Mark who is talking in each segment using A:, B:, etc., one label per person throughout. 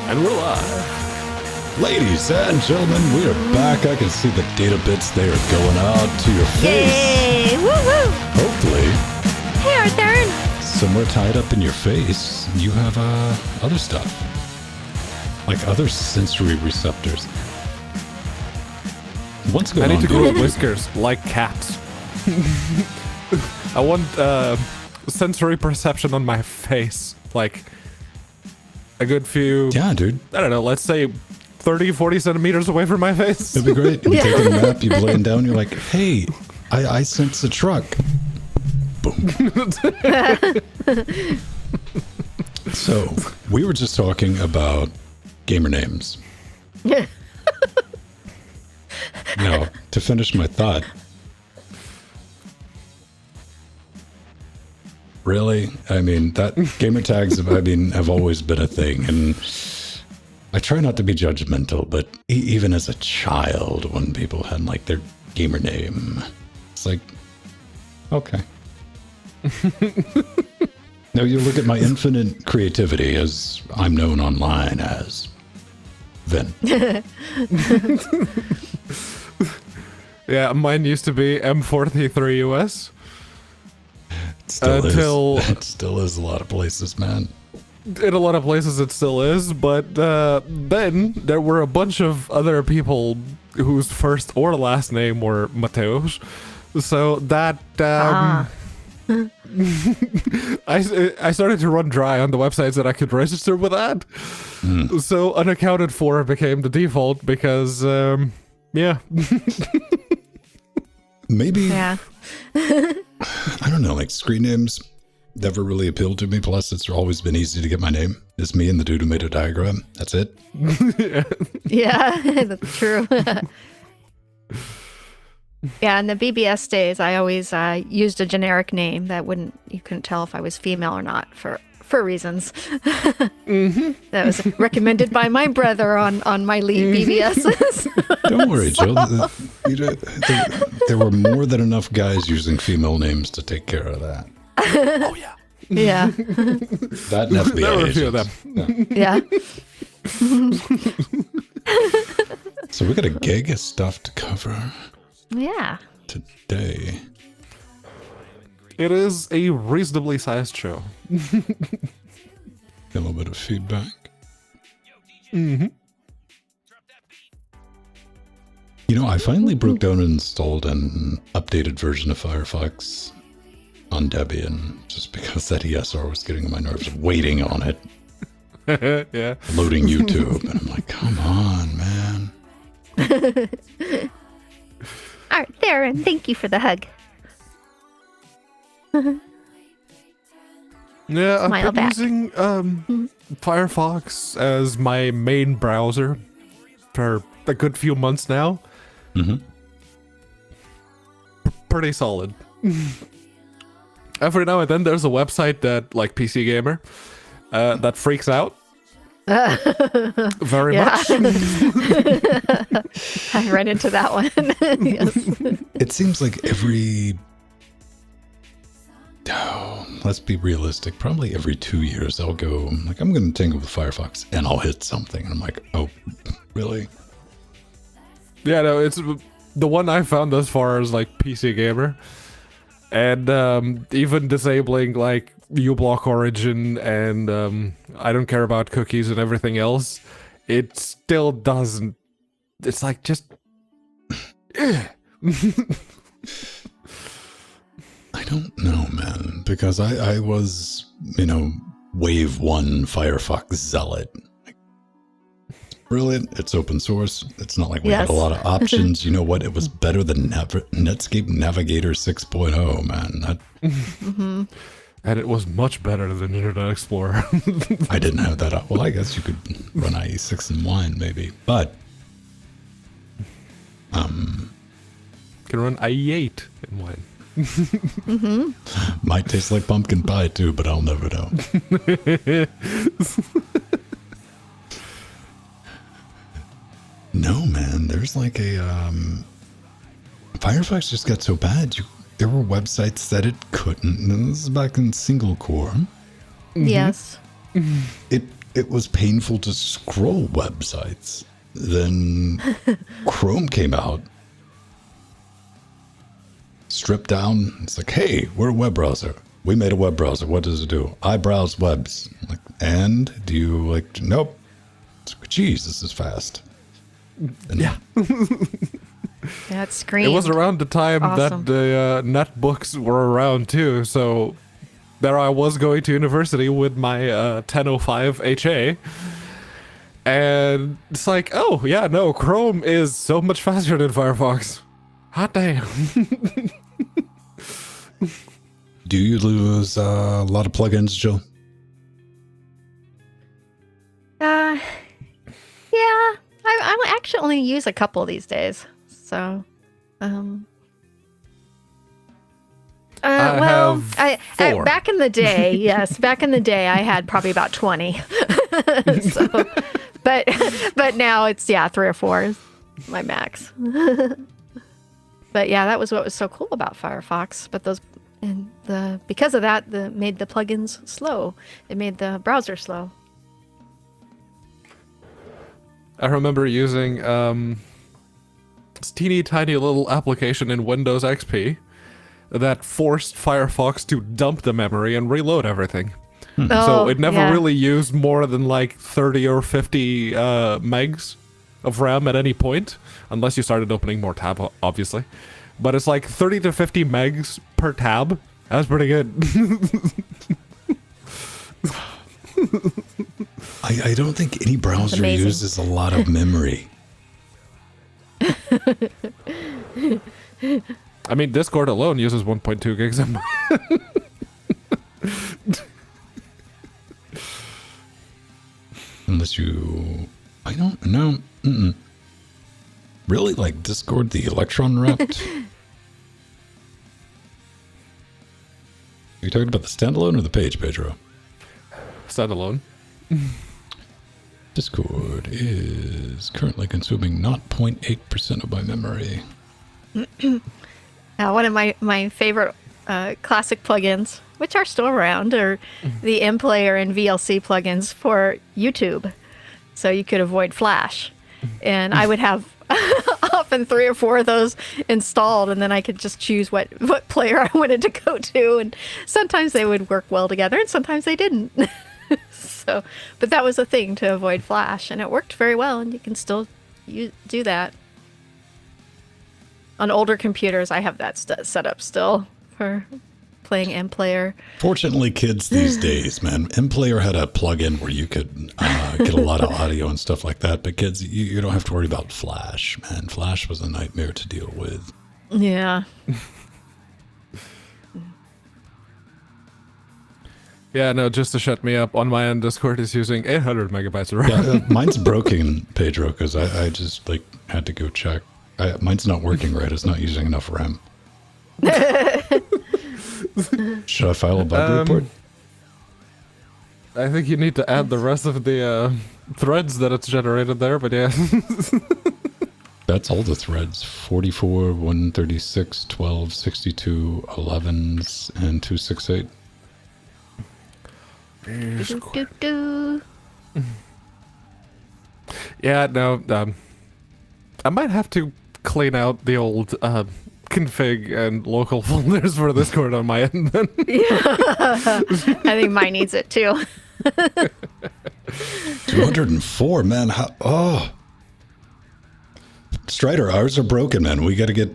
A: And we're live.
B: Ladies and gentlemen, we are back. I can see the data bits. They are going out to your face.
C: Yay! Woo woo!
B: Hopefully.
C: Hey, Arthur.
B: Somewhere tied up in your face, you have other stuff. Like other sensory receptors. What's going on?
A: I need to grow whiskers like cats. I want sensory perception on my face. Like a good few...
B: Yeah, dude.
A: I don't know, let's say 30, 40 centimeters away from my face.
B: It'd be great. You're taking a nap, you're laying down, you're like, hey, I sense a truck. Boom. So, we were just talking about gamer names. Now, to finish my thought, really, I mean, that gamer tags have always been a thing, and I try not to be judgmental, but even as a child, when people had like their gamer name, it's like, okay. Now you look at my infinite creativity, as I'm known online as Vin.
A: Yeah, mine used to be M43 US.
B: It still is a lot of places, man.
A: In a lot of places it still is, but then there were a bunch of other people whose first or last name were Mateos. So that... I started to run dry on the websites that I could register with that. So unaccounted for became the default because, yeah.
B: Maybe,
C: Yeah.
B: I don't know, like screen names never really appealed to me. Plus, it's always been easy to get my name. It's me and the dude who made a diagram. That's it.
C: Yeah, that's true. Yeah, in the BBS days, I always used a generic name that you couldn't tell if I was female or not for reasons. That was recommended by my brother on my lead BBSs.
B: Don't worry, Joe. There were more than enough guys using female names to take care of that.
A: Oh, yeah.
C: Yeah.
B: That and FBI
A: There were a few of
B: agents.
A: them.
C: Yeah.
B: So we got a gig of stuff to cover
C: Yeah.
B: today.
A: It is a reasonably sized show.
B: Get a little bit of feedback. You know, I finally broke down and installed an updated version of Firefox on Debian, just because that ESR was getting on my nerves waiting on it.
A: Yeah.
B: Loading YouTube. And I'm like, come on, man.
C: All right, Theron, thank you for the hug.
A: Yeah,
C: Smile
A: I've been
C: back.
A: using Firefox as my main browser for a good few months now. Pretty solid. Every now and then there's a website that, like PC Gamer, that freaks out. Very much.
C: I ran into that one. Yes.
B: It seems like let's be realistic, probably every 2 years I'll go, like, I'm going to tingle with Firefox, and I'll hit something, and I'm like, oh, really?
A: Yeah, no, it's the one I found thus far is like PC Gamer. And even disabling like uBlock Origin and I don't care about cookies and everything else, it still doesn't. It's like just.
B: I don't know, man, because I was, wave one Firefox zealot. Like, brilliant. It's open source. It's not like we had a lot of options. You know what? It was better than Netscape Navigator 6.0, man.
A: And it was much better than Internet Explorer.
B: I didn't have that. Well, I guess you could run IE6 and wine, maybe. But,
A: Can run IE8 in wine.
B: Might taste like pumpkin pie too, but I'll never know. No, man, there's like a Firefox just got so bad. There were websites that it couldn't. And this is back in single core.
C: Yes.
B: It it was painful to scroll websites. Then Chrome came out, stripped down. It's like, hey, we're a web browser. We made a web browser. What does it do? I browse webs. Like, and do you like? Nope. It's like, geez, this is fast. And
A: Yeah.
C: That screamed.
A: It was around the time
C: Awesome.
A: that the netbooks were around too, so there I was going to university with my 1005 HA, and it's like, oh yeah, no, Chrome is so much faster than Firefox. Hot damn.
B: do you lose a lot of plugins, Jill?
C: Yeah. I actually only use a couple these days. So,
A: four.
C: back in the day, yes, back in the day, I had probably about 20. So, but now it's 3 or 4 is my max. But yeah, that was what was so cool about Firefox. But because of that, made the plugins slow. It made the browser slow.
A: I remember using this teeny tiny little application in Windows XP that forced Firefox to dump the memory and reload everything. So it never really used more than like 30 or 50 megs of RAM at any point, unless you started opening more tab, obviously. But it's like 30 to 50 megs per tab. That's pretty good.
B: I don't think any browser
C: amazing.
B: uses a lot of memory.
A: I mean, Discord alone uses 1.2 gigs.
B: Unless you... I don't know. Really? Like Discord, the Electron wrapped? Are you talking about the standalone or the page, Pedro?
A: Standalone.
B: Discord is currently consuming 0.8% of my memory.
C: One of my favorite classic plugins, which are still around, are the MPlayer and VLC plugins for YouTube. So you could avoid Flash. And I would have often 3 or 4 of those installed, and then I could just choose what player I wanted to go to. And sometimes they would work well together, and sometimes they didn't. So, but that was a thing to avoid Flash, and it worked very well, and you can still do that. On older computers, I have that set up still for playing MPlayer.
B: Fortunately, kids these days, man, MPlayer had a plugin where you could get a lot of audio and stuff like that. But kids, you don't have to worry about Flash, man. Flash was a nightmare to deal with.
C: Yeah.
A: Yeah, no, just to shut me up, on my end, Discord is using 800 megabytes of RAM.
B: Yeah, mine's broken, Pedro, because I just like had to go check. Mine's not working right. It's not using enough RAM. Should I file a bug report?
A: I think you need to add the rest of the threads that it's generated there, but yeah.
B: That's all the threads. 44, 136, 12, 62, 11s, and 268.
C: Do.
A: Yeah, no, I might have to clean out the old config and local folders for Discord on my end then.
C: I think mine needs it too.
B: 204, man. Strider, ours are broken, man. We got to get...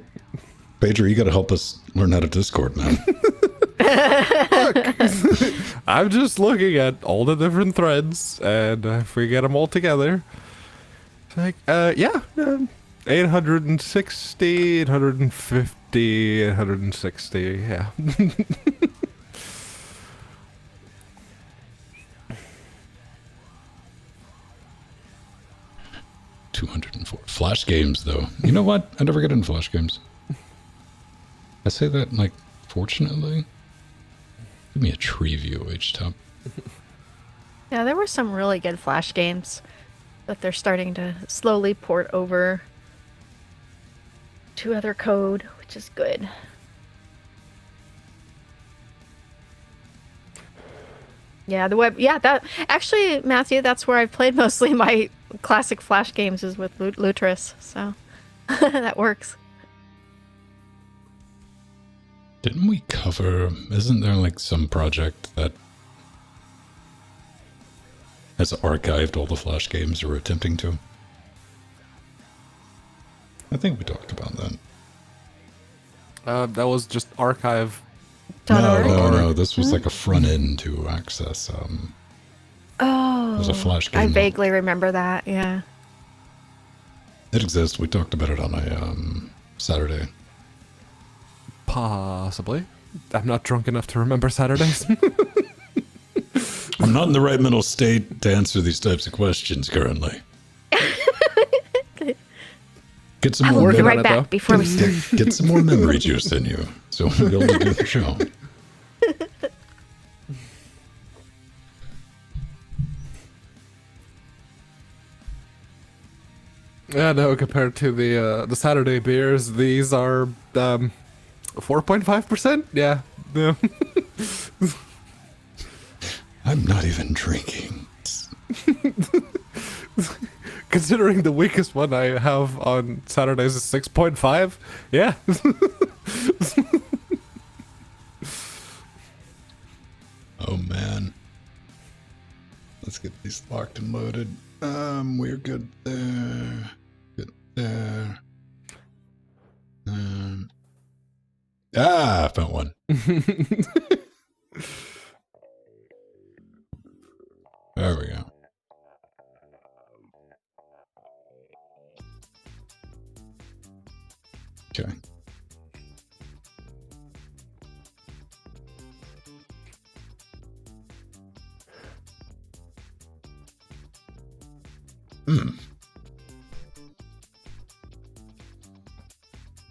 B: Pedro, you got to help us learn how to Discord, man.
A: I'm just looking at all the different threads, and if we get them all together, it's like, 860, 850, 860, yeah.
B: $204. Flash games, though. You know what? I never get into Flash games. I say that, like, fortunately. Give me a tree view, H-Top.
C: Yeah, there were some really good Flash games that they're starting to slowly port over to other code, which is good. Yeah, the web. Yeah, that actually, Matthew, that's where I've played mostly my classic Flash games is with Lutris. So that works.
B: Didn't we cover? Isn't there like some project that has archived all the Flash games, or attempting to? I think we talked about that.
A: That was just archive.
B: No. This was like a front end to access.
C: Oh,
B: it was a Flash game.
C: I vaguely remember that. Yeah.
B: It exists. We talked about it on a Saturday.
A: Possibly. I'm not drunk enough to remember Saturdays.
B: I'm not in the right mental state to answer these types of questions currently. Get some more.
C: We'll be right back before we start.
B: Get some more memory juice in you, so we'll be able to do the show.
A: Yeah, no. Compared to the Saturday beers, these are 4.5%. Yeah. Yeah.
B: I'm not even drinking.
A: Considering the weakest one I have on Saturdays is 6.5. Yeah.
B: Oh man. Let's get these locked and loaded. We're good there. Good there. I found one. There we go. Okay.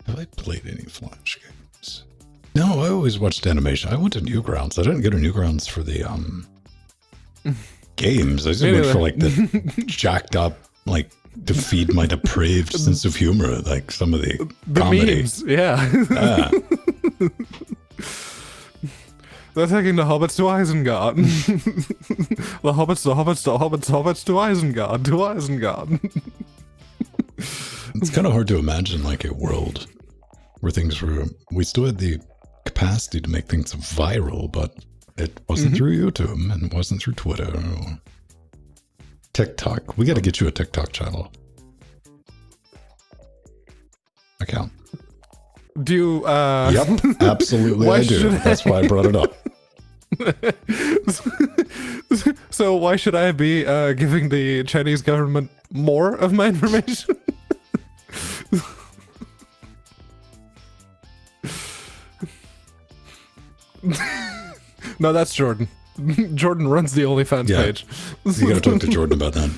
B: Have I played any Flash games? No, I always watched animation. I went to Newgrounds. I didn't go to Newgrounds for the games. I just went for like the jacked up, like to feed my depraved sense of humor, like some of the comedy.
A: Memes, yeah. They're taking the hobbits to Isengard. The hobbits to Isengard.
B: It's kind of hard to imagine like a world where things were. We still had the capacity to make things viral, but it wasn't through YouTube and it wasn't through Twitter or TikTok. We got to get you a TikTok channel account.
A: Do you?
B: Yep, absolutely. I do. That's why I brought it up.
A: So why should I be giving the Chinese government more of my information? No, that's Jordan. Jordan runs the OnlyFans page.
B: You gotta talk to Jordan about that.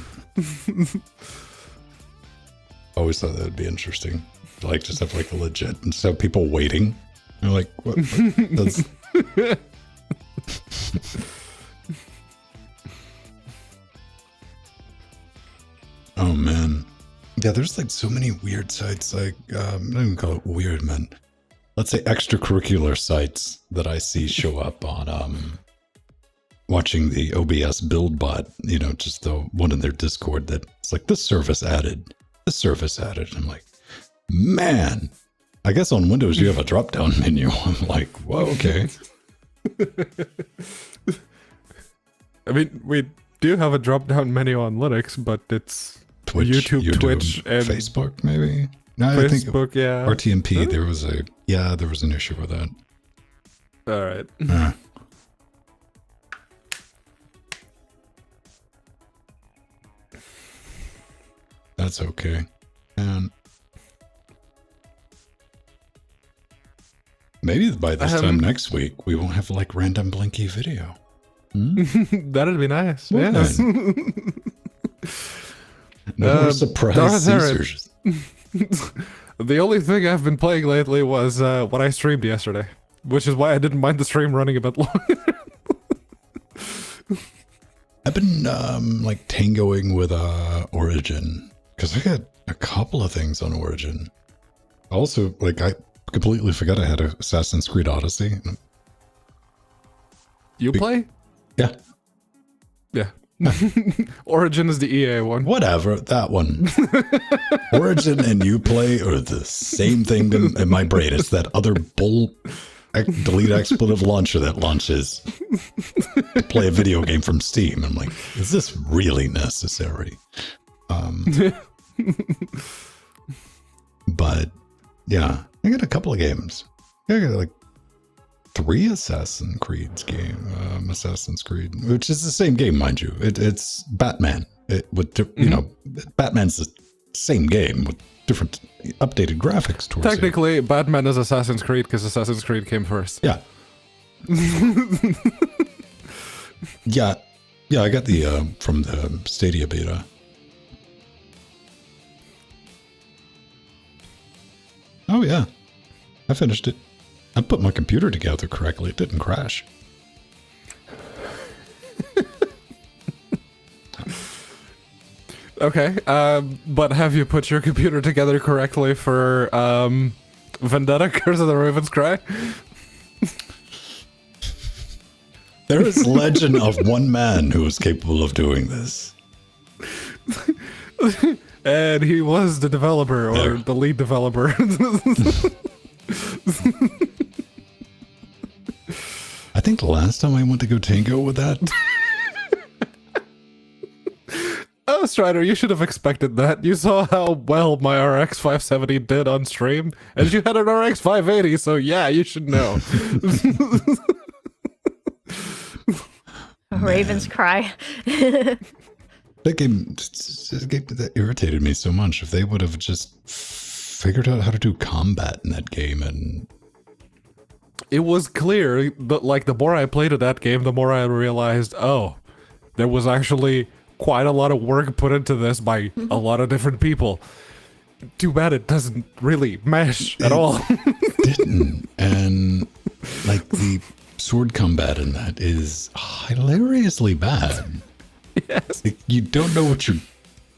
B: Always thought that would be interesting. Like, just have like a legit, and so people waiting. They're like, what? That's... Oh man. Yeah, there's like so many weird sites, like, I don't even call it weird, man. Let's say extracurricular sites that I see show up on watching the OBS build bot, you know, just the one in their Discord that it's like this service added. I'm like, man, I guess on Windows you have a drop down menu. I'm like, whoa, okay.
A: I mean, we do have a drop down menu on Linux, but it's YouTube, Twitch, and
B: Facebook, maybe. No,
A: Facebook,
B: I think
A: yeah.
B: RTMP. Huh? There was an issue with that.
A: All right.
B: That's okay. And maybe by this time next week, we won't have like random Blinky video.
A: That'd be nice.
B: Well,
A: yes.
B: No more surprise Caesars.
A: The only thing I've been playing lately was what I streamed yesterday, which is why I didn't mind the stream running a bit long.
B: I've been like tangoing with Origin because I got a couple of things on Origin. Also, like I completely forgot I had Assassin's Creed Odyssey.
A: You play?
B: Yeah.
A: Yeah. Origin is the EA one.
B: Whatever, that one. Origin and Uplay are the same thing in my brain. It's that other delete expletive launcher that launches to play a video game from Steam. I'm like, is this really necessary? But yeah, I got a couple of games. I got like 3 Assassin's Creed, which is the same game, mind you. It's Batman. Batman's the same game with different updated graphics towards
A: Technically, Batman is Assassin's Creed because Assassin's Creed came first.
B: Yeah. yeah. I got the from the Stadia beta. Oh yeah, I finished it. I put my computer together correctly. It didn't crash.
A: Okay, but have you put your computer together correctly for Vendetta: Curse of the Raven's Cry?
B: There is legend of one man who was capable of doing this.
A: And he was the developer, or the lead developer.
B: I think the last time I went to go tango with that.
A: Oh, Strider, you should have expected that. You saw how well my RX 570 did on stream, and you had an RX 580, so yeah, you should know.
C: Raven's Cry.
B: That game that irritated me so much. If they would have just figured out how to do combat in that game, and
A: it was clear, but like the more I played at that game, the more I realized, oh, there was actually quite a lot of work put into this by a lot of different people. Too bad it doesn't really mesh at all.
B: Didn't. And like the sword combat in that is hilariously bad.
A: Yes.
B: Like, you don't know what you're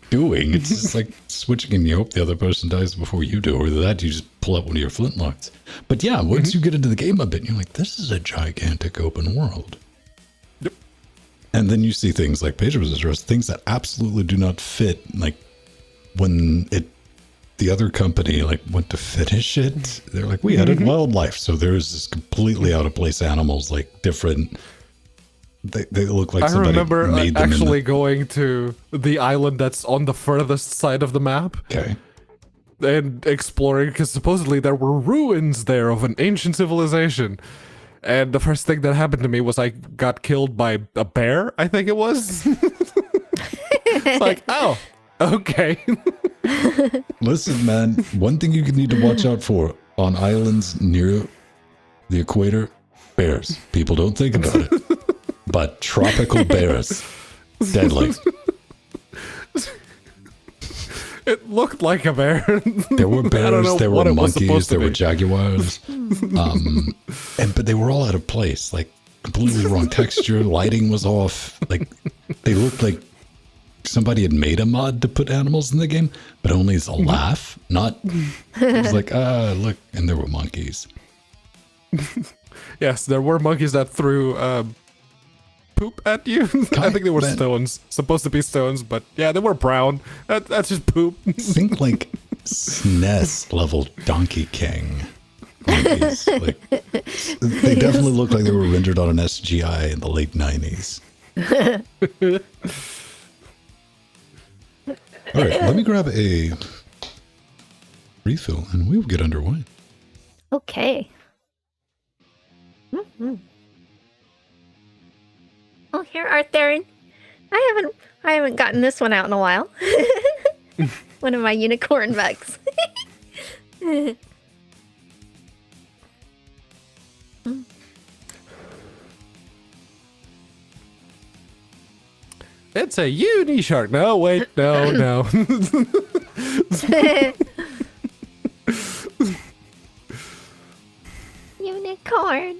B: doing. It's just like switching and you hope the other person dies before you do, or that you just pull out one of your flintlocks. But yeah, once you get into the game a bit, you're like, this is a gigantic open world.
A: Yep.
B: And then you see things like Page of Resistance, things that absolutely do not fit. Like when the other company like went to finish it, they're like, we added wildlife, so there's this completely out of place animals, like different. They look like somebody
A: remember
B: made them
A: actually going to the island that's on the furthest side of the map.
B: Okay.
A: And exploring, because supposedly there were ruins there of an ancient civilization. And the first thing that happened to me was I got killed by a bear, I think it was. It's like, oh, okay.
B: Listen, man, one thing you need to watch out for on islands near the equator, bears. People don't think about it. But tropical bears, deadly.
A: It looked like a bear.
B: There were bears, there were monkeys, there were jaguars. But they were all out of place, like completely wrong texture, lighting was off. Like they looked like somebody had made a mod to put animals in the game, but only as a laugh, not it was like, look, and there were monkeys.
A: Yes, there were monkeys that threw poop at you. I think they were stones. Supposed to be stones, but yeah, they were brown. That's just poop.
B: Think like SNES level Donkey King monkeys. Like, they definitely look like they were rendered on an SGI in the late 90s. All right, let me grab a refill and we will get underway.
C: Okay. Mm-hmm. Oh, here, Art Theron. I haven't gotten this one out in a while. One of my unicorn bugs.
A: It's a uni shark. No, wait, no.
C: Unicorn.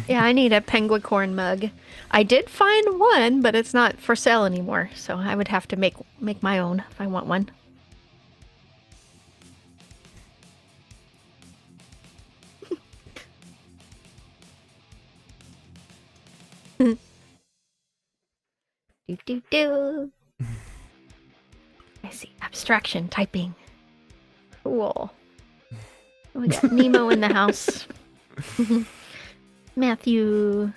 C: Yeah, I need a penguicorn mug. I did find one, but it's not for sale anymore, so I would have to make my own if I want one. Do. I see. Abstraction typing. Cool. We got Nemo in the house. Matthew.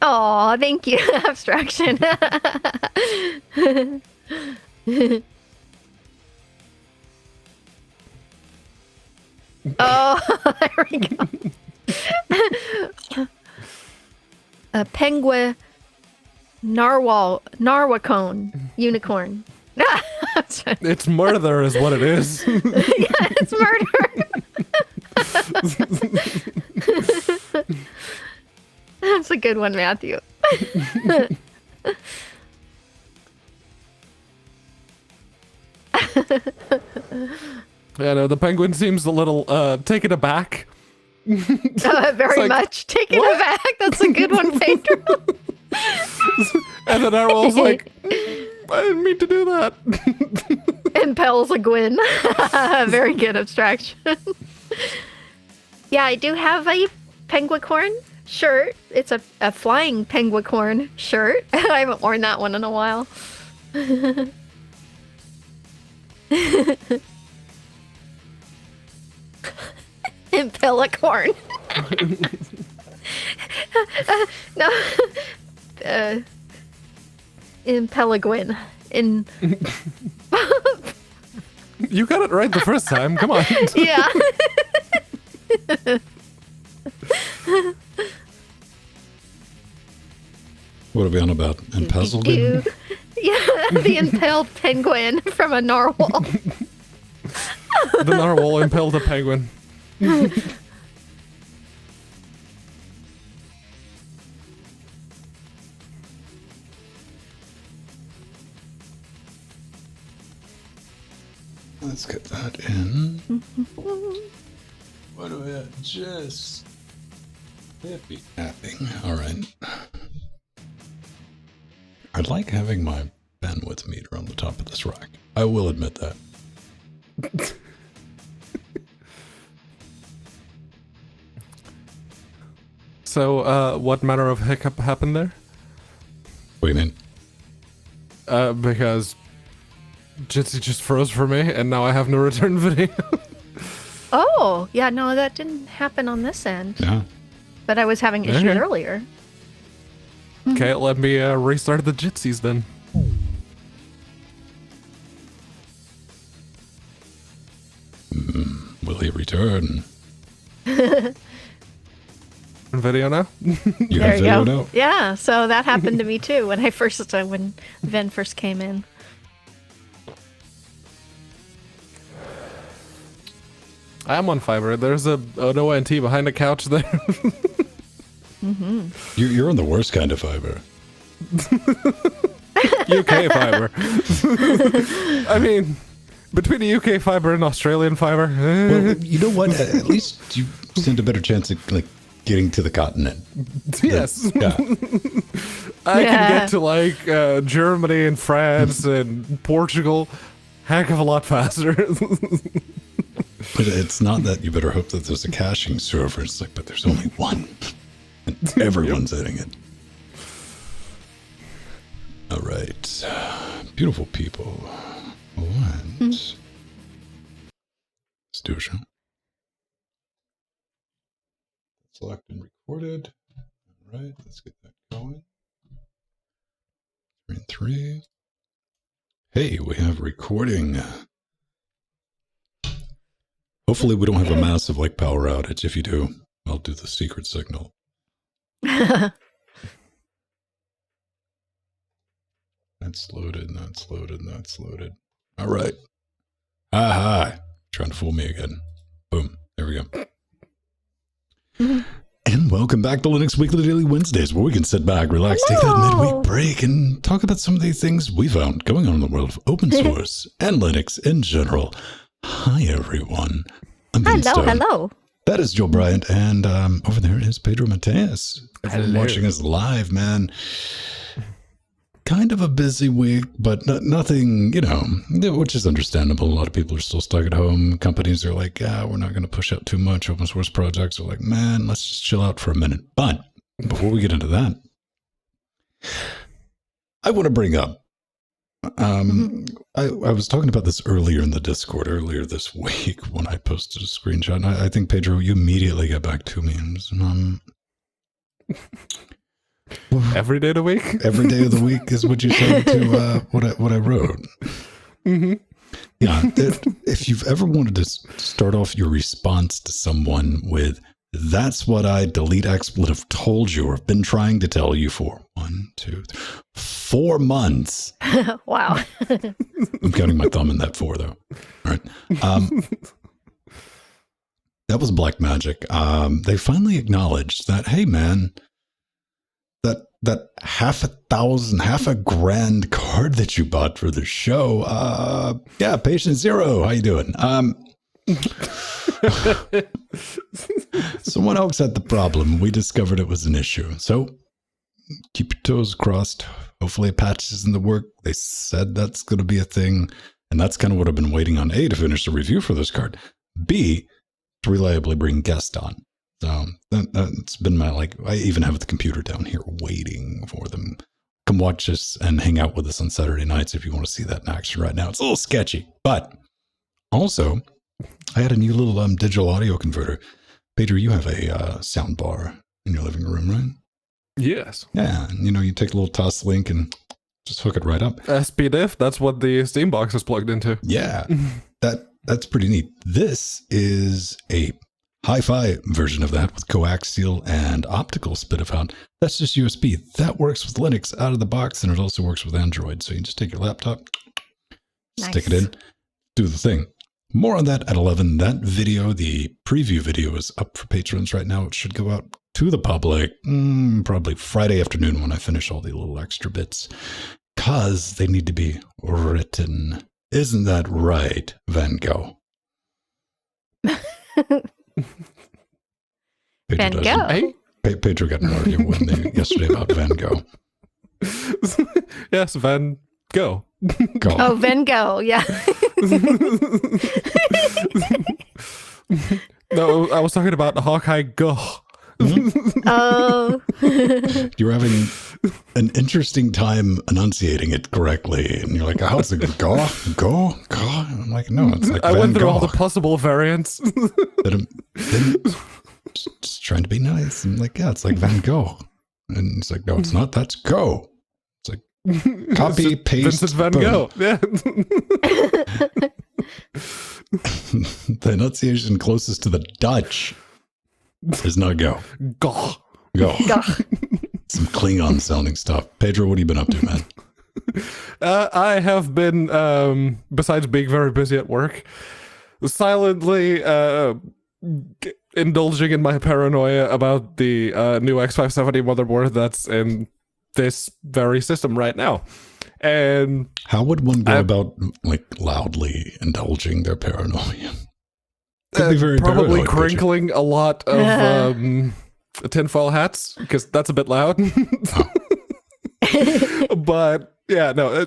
C: Oh, thank you. Abstraction. Oh, there we go. A penguin, narwhal unicorn.
A: It's murder is what it is.
C: Yeah, it's murder. That's a good one, Matthew.
A: Yeah, no, the penguin seems a little taken aback.
C: Very
A: like,
C: much. Taken aback. That's a good one, Pedro.
A: And then Narwhal's like, I didn't mean to do that.
C: Impels a Gwyn. Very good abstraction. Yeah, I do have a penguicorn shirt. It's a flying penguicorn shirt. I haven't worn that one in a while. Impelicorn. No. Impelagwin.
A: You got it right the first time. Come on.
C: Yeah.
B: What are we on about? Empezzled?
C: Yeah, the impaled penguin from a narwhal.
A: The narwhal impaled a penguin.
B: Let's get that in. What do we have? Just hippie tapping. All right. I'd like having my bandwidth meter on the top of this rack. I will admit that.
A: So, what manner of hiccup happened there?
B: What do you mean?
A: Because Jitsi just froze for me, and now I have no return video.
C: Oh, yeah, no, that didn't happen on this end.
B: Yeah.
C: But I was having issues
A: Okay.
C: earlier.
A: Okay, let me restart the Jitsies then.
B: Will he return?
A: Video now?
B: You
C: There
B: have
C: you
B: video
C: go.
B: now?
C: Yeah, so that happened to me too when when Ven first came in.
A: I am on fiber. There's an ONT behind the couch there.
B: You're on the worst kind of fiber.
A: UK fiber. I mean, between the UK fiber and Australian fiber.
B: Well, you know what? At least you stand a better chance of like getting to the continent.
A: Yes.
B: Yeah.
A: I
C: Yeah.
A: can get to like Germany and France and Portugal heck of a lot faster.
B: But it's not that you better hope that there's a caching server. It's like, but there's only one. And everyone's hitting it. All right. Beautiful people. All right. Let's do a show. Select and recorded. All right. Let's get that going. 3 and 3. Hey, we have recording. Hopefully we don't have a massive like power outage. If you do, I'll do the secret signal. That's loaded, that's loaded, that's loaded. All right. Aha. Trying to fool me again. Boom. There we go. And welcome back to Linux Weekly Daily Wednesdays, where we can sit back, relax, take that midweek break, and talk about some of the things we found going on in the world of open source and Linux in general. Hi, everyone. I'm Ben Stone.
C: Hello.
B: That is Joe Bryant, and over there is Pedro Mateus. If you're
A: Hello.
B: watching us live, man, kind of a busy week, but nothing, which is understandable. A lot of people are still stuck at home. Companies are like, we're not going to push out too much. Open source projects are like, man, let's just chill out for a minute. But before we get into that, I want to bring up, I was talking about this earlier in the Discord earlier this week when I posted a screenshot. And I think, Pedro, you immediately got back to me. And
A: every day of the week?
B: Every day of the week is what you said to what I wrote.
A: Mm-hmm.
B: Yeah. If you've ever wanted to start off your response to someone with, that's what I, delete expletive, told you or been trying to tell you for 4 months.
C: Wow.
B: I'm counting my thumb in that 4, though. All right. That was black magic. They finally acknowledged that, hey, man, that $5,000 card that you bought for the show. Yeah, patient 0. How you doing? Someone else had the problem. We discovered it was an issue. So keep your toes crossed. Hopefully a patch is in the work. They said that's going to be a thing. And that's kind of what I've been waiting on. A, to finish the review for this card. B, to reliably bring guests on. So that's been my, I even have the computer down here waiting for them. Come watch us and hang out with us on Saturday nights if you want to see that in action right now. It's a little sketchy, but also I had a new little digital audio converter. Pedro, you have a sound bar in your living room, right?
A: Yes.
B: Yeah, and you take a little toss link and just hook it right up.
A: SPDIF, that's what the Steam box is plugged into.
B: Yeah, that's pretty neat. This is a hi-fi version of that with coaxial and optical spit out. That's just USB. That works with Linux out of the box, and it also works with Android. So you just take your laptop, stick it in, do the thing. More on that at 11. That video, the preview video, is up for patrons right now. It should go out to the public probably Friday afternoon when I finish all the little extra bits, because they need to be written. Isn't that right, Van Gogh?
C: Van Gogh.
B: Pedro got in an argument with me yesterday about Van Gogh.
A: Yes, Van Gogh.
C: Oh, Van Gogh, yeah.
A: No, I was talking about Hawkeye Go.
C: Oh.
B: You're having an interesting time enunciating it correctly. And you're like, how's it go? Go? I'm like, no, it's like
A: I
B: Van
A: went through
B: Gogh.
A: all the possible variants.
B: Then just trying to be nice. I'm like, yeah, it's like Van Gogh. And he's like, no, it's not. That's Go. It's like, copy, paste,
A: Vincent Van
B: boom.
A: Gogh. Yeah.
B: The enunciation closest to the Dutch is not Go.
A: Go.
B: Go. Some Klingon sounding stuff. Pedro, what have you been up to, man?
A: I have been, besides being very busy at work, silently indulging in my paranoia about the new X570 motherboard that's in this very system right now. And
B: how would one go about loudly indulging their paranoia? Could be very
A: probably
B: paranoid,
A: crinkling a lot of tinfoil hats, because that's a bit loud. But yeah, no,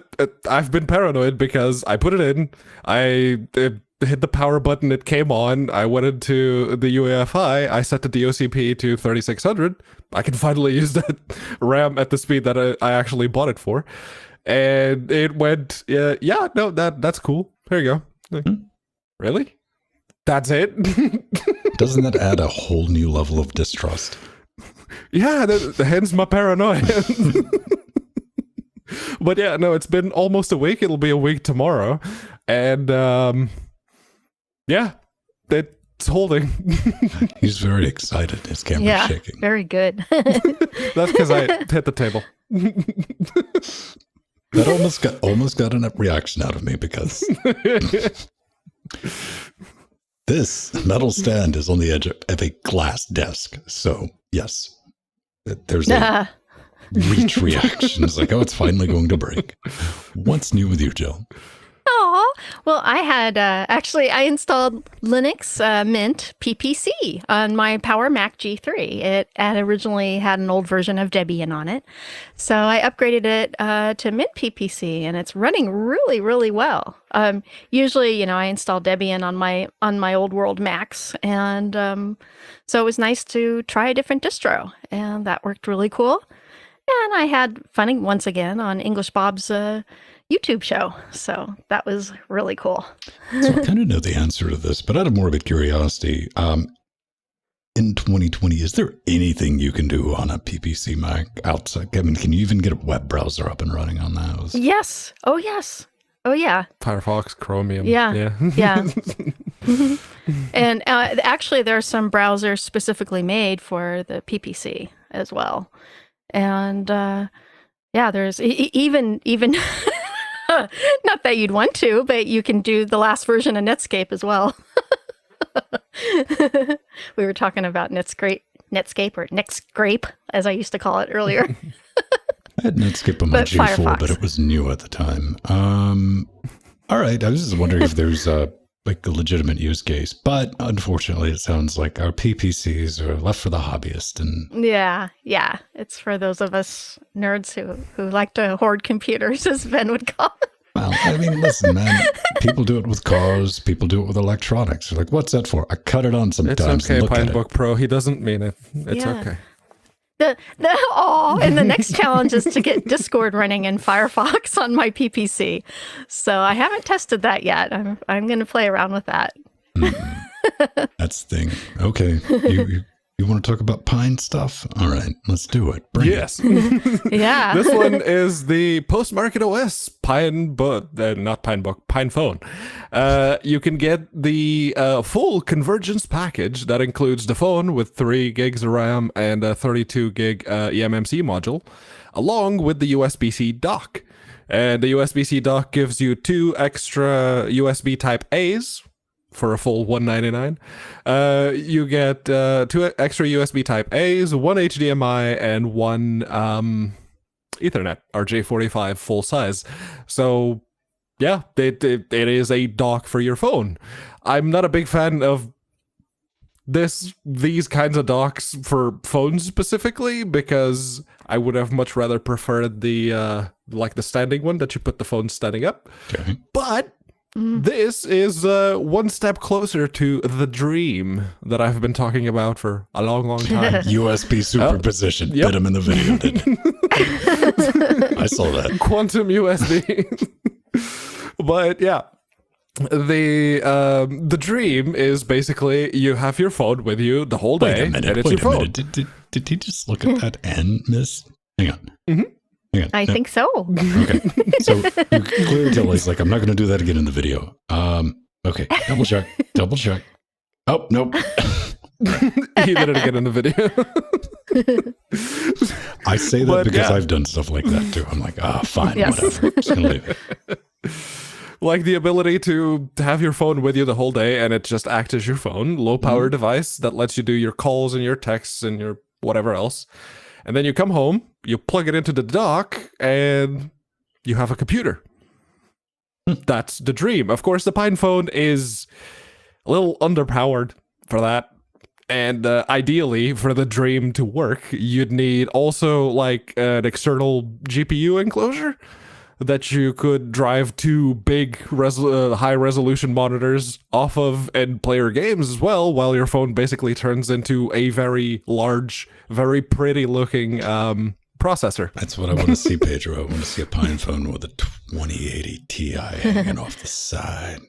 A: I've been paranoid because I put it in, it hit the power button, it came on, I went into the UEFI, I set the DOCP to 3600. I can finally use that RAM at the speed that I actually bought it for. And it went, yeah, no, that's cool. Here you go. Really? That's it?
B: Doesn't that add a whole new level of distrust?
A: Yeah, hence my paranoia. But yeah, no, it's been almost a week. It'll be a week tomorrow. And yeah, it's holding.
B: He's very excited. His camera's shaking.
C: Very good.
A: That's because I hit the table.
B: That almost got a reaction out of me, because this metal stand is on the edge of a glass desk. So yes, there's a reach reaction. It's like, oh, it's finally going to break. What's new with you, Jill?
C: Aw. Well, I had actually I installed Linux Mint PPC on my Power Mac G3. It had originally had an old version of Debian on it, so I upgraded it to Mint PPC, and it's running really, really well. Usually, I install Debian on my old world Macs, and so it was nice to try a different distro, and that worked really cool. And I had fun once again on English Bob's YouTube show. So that was really cool.
B: So I kind of know the answer to this, but out of morbid curiosity, in 2020, is there anything you can do on a PPC Mac outside? I mean, can you even get a web browser up and running on those?
C: Yes. Oh, yes. Oh, yeah.
A: Firefox, Chromium.
C: Yeah. Yeah. And actually, there are some browsers specifically made for the PPC as well. And yeah, there's even not that you'd want to, but you can do the last version of Netscape as well. We were talking about Netscape or Netscrape, as I used to call it earlier.
B: I had Netscape on my G4,
C: Firefox.
B: but it was new at the time. All right, I was just wondering if there's a legitimate use case, but unfortunately, it sounds like our PPCs are left for the hobbyist. And
C: Yeah, it's for those of us nerds who like to hoard computers, as Ben would call it.
B: well, I mean, listen, man, people do it with cars, people do it with electronics. They're like, what's that for? I cut it on sometimes.
A: It's okay,
B: and look at
A: Pinebook Pro. He doesn't mean it. It's
C: Yeah.
A: okay.
C: And the next challenge is to get Discord running in Firefox on my PPC. So I haven't tested that yet. I'm going to play around with that.
B: That's the thing. Okay, you want to talk about Pine stuff? All right, let's do it. Bring
A: Yes.
C: Yeah.
A: This one is the post-market OS Pine Phone. You can get the full convergence package that includes the phone with 3 gigs of RAM and a 32 gig eMMC module, along with the USB-C dock. And the USB-C dock gives you 2 extra USB Type A's for a full $199. You get 2 extra USB Type A's, 1 HDMI, and 1 Ethernet RJ45 full size. So yeah, it is a dock for your phone. I'm not a big fan of these kinds of docks for phones specifically, because I would have much rather preferred the standing one that you put the phone standing up.
B: Okay.
A: But this is one step closer to the dream that I've been talking about for a long, long time.
B: USB superposition.
A: Yep.
B: Bit him in the video, didn't it? I saw that.
A: Quantum USB. But yeah, the dream is basically you have your phone with you the whole day,
B: Wait a minute.
A: and it's your phone.
B: Did he just look at that and miss? Hang on.
A: Mm-hmm.
B: Hang on.
C: I think so.
B: Okay. So you clearly tell he's like, I'm not going to do that again in the video. Okay. Double check. Oh, nope.
A: He did it again in the video.
B: I say that
A: But,
B: because
A: yeah.
B: I've done stuff like that too. I'm like, fine,
C: Yes.
B: whatever. Just gonna leave it.
A: Like the ability to have your phone with you the whole day and it just act as your phone, low power device that lets you do your calls and your texts and your whatever else. And then you come home, you plug it into the dock, and you have a computer. That's the dream. Of course, the Pine phone is a little underpowered for that. And ideally, for the dream to work, you'd need also like an external GPU enclosure that you could drive 2 big high-resolution monitors off of and play your games as well, while your phone basically turns into a very large, very pretty-looking processor.
B: That's what I want to see, Pedro. I want to see a Pine phone with a 2080 Ti hanging off the side.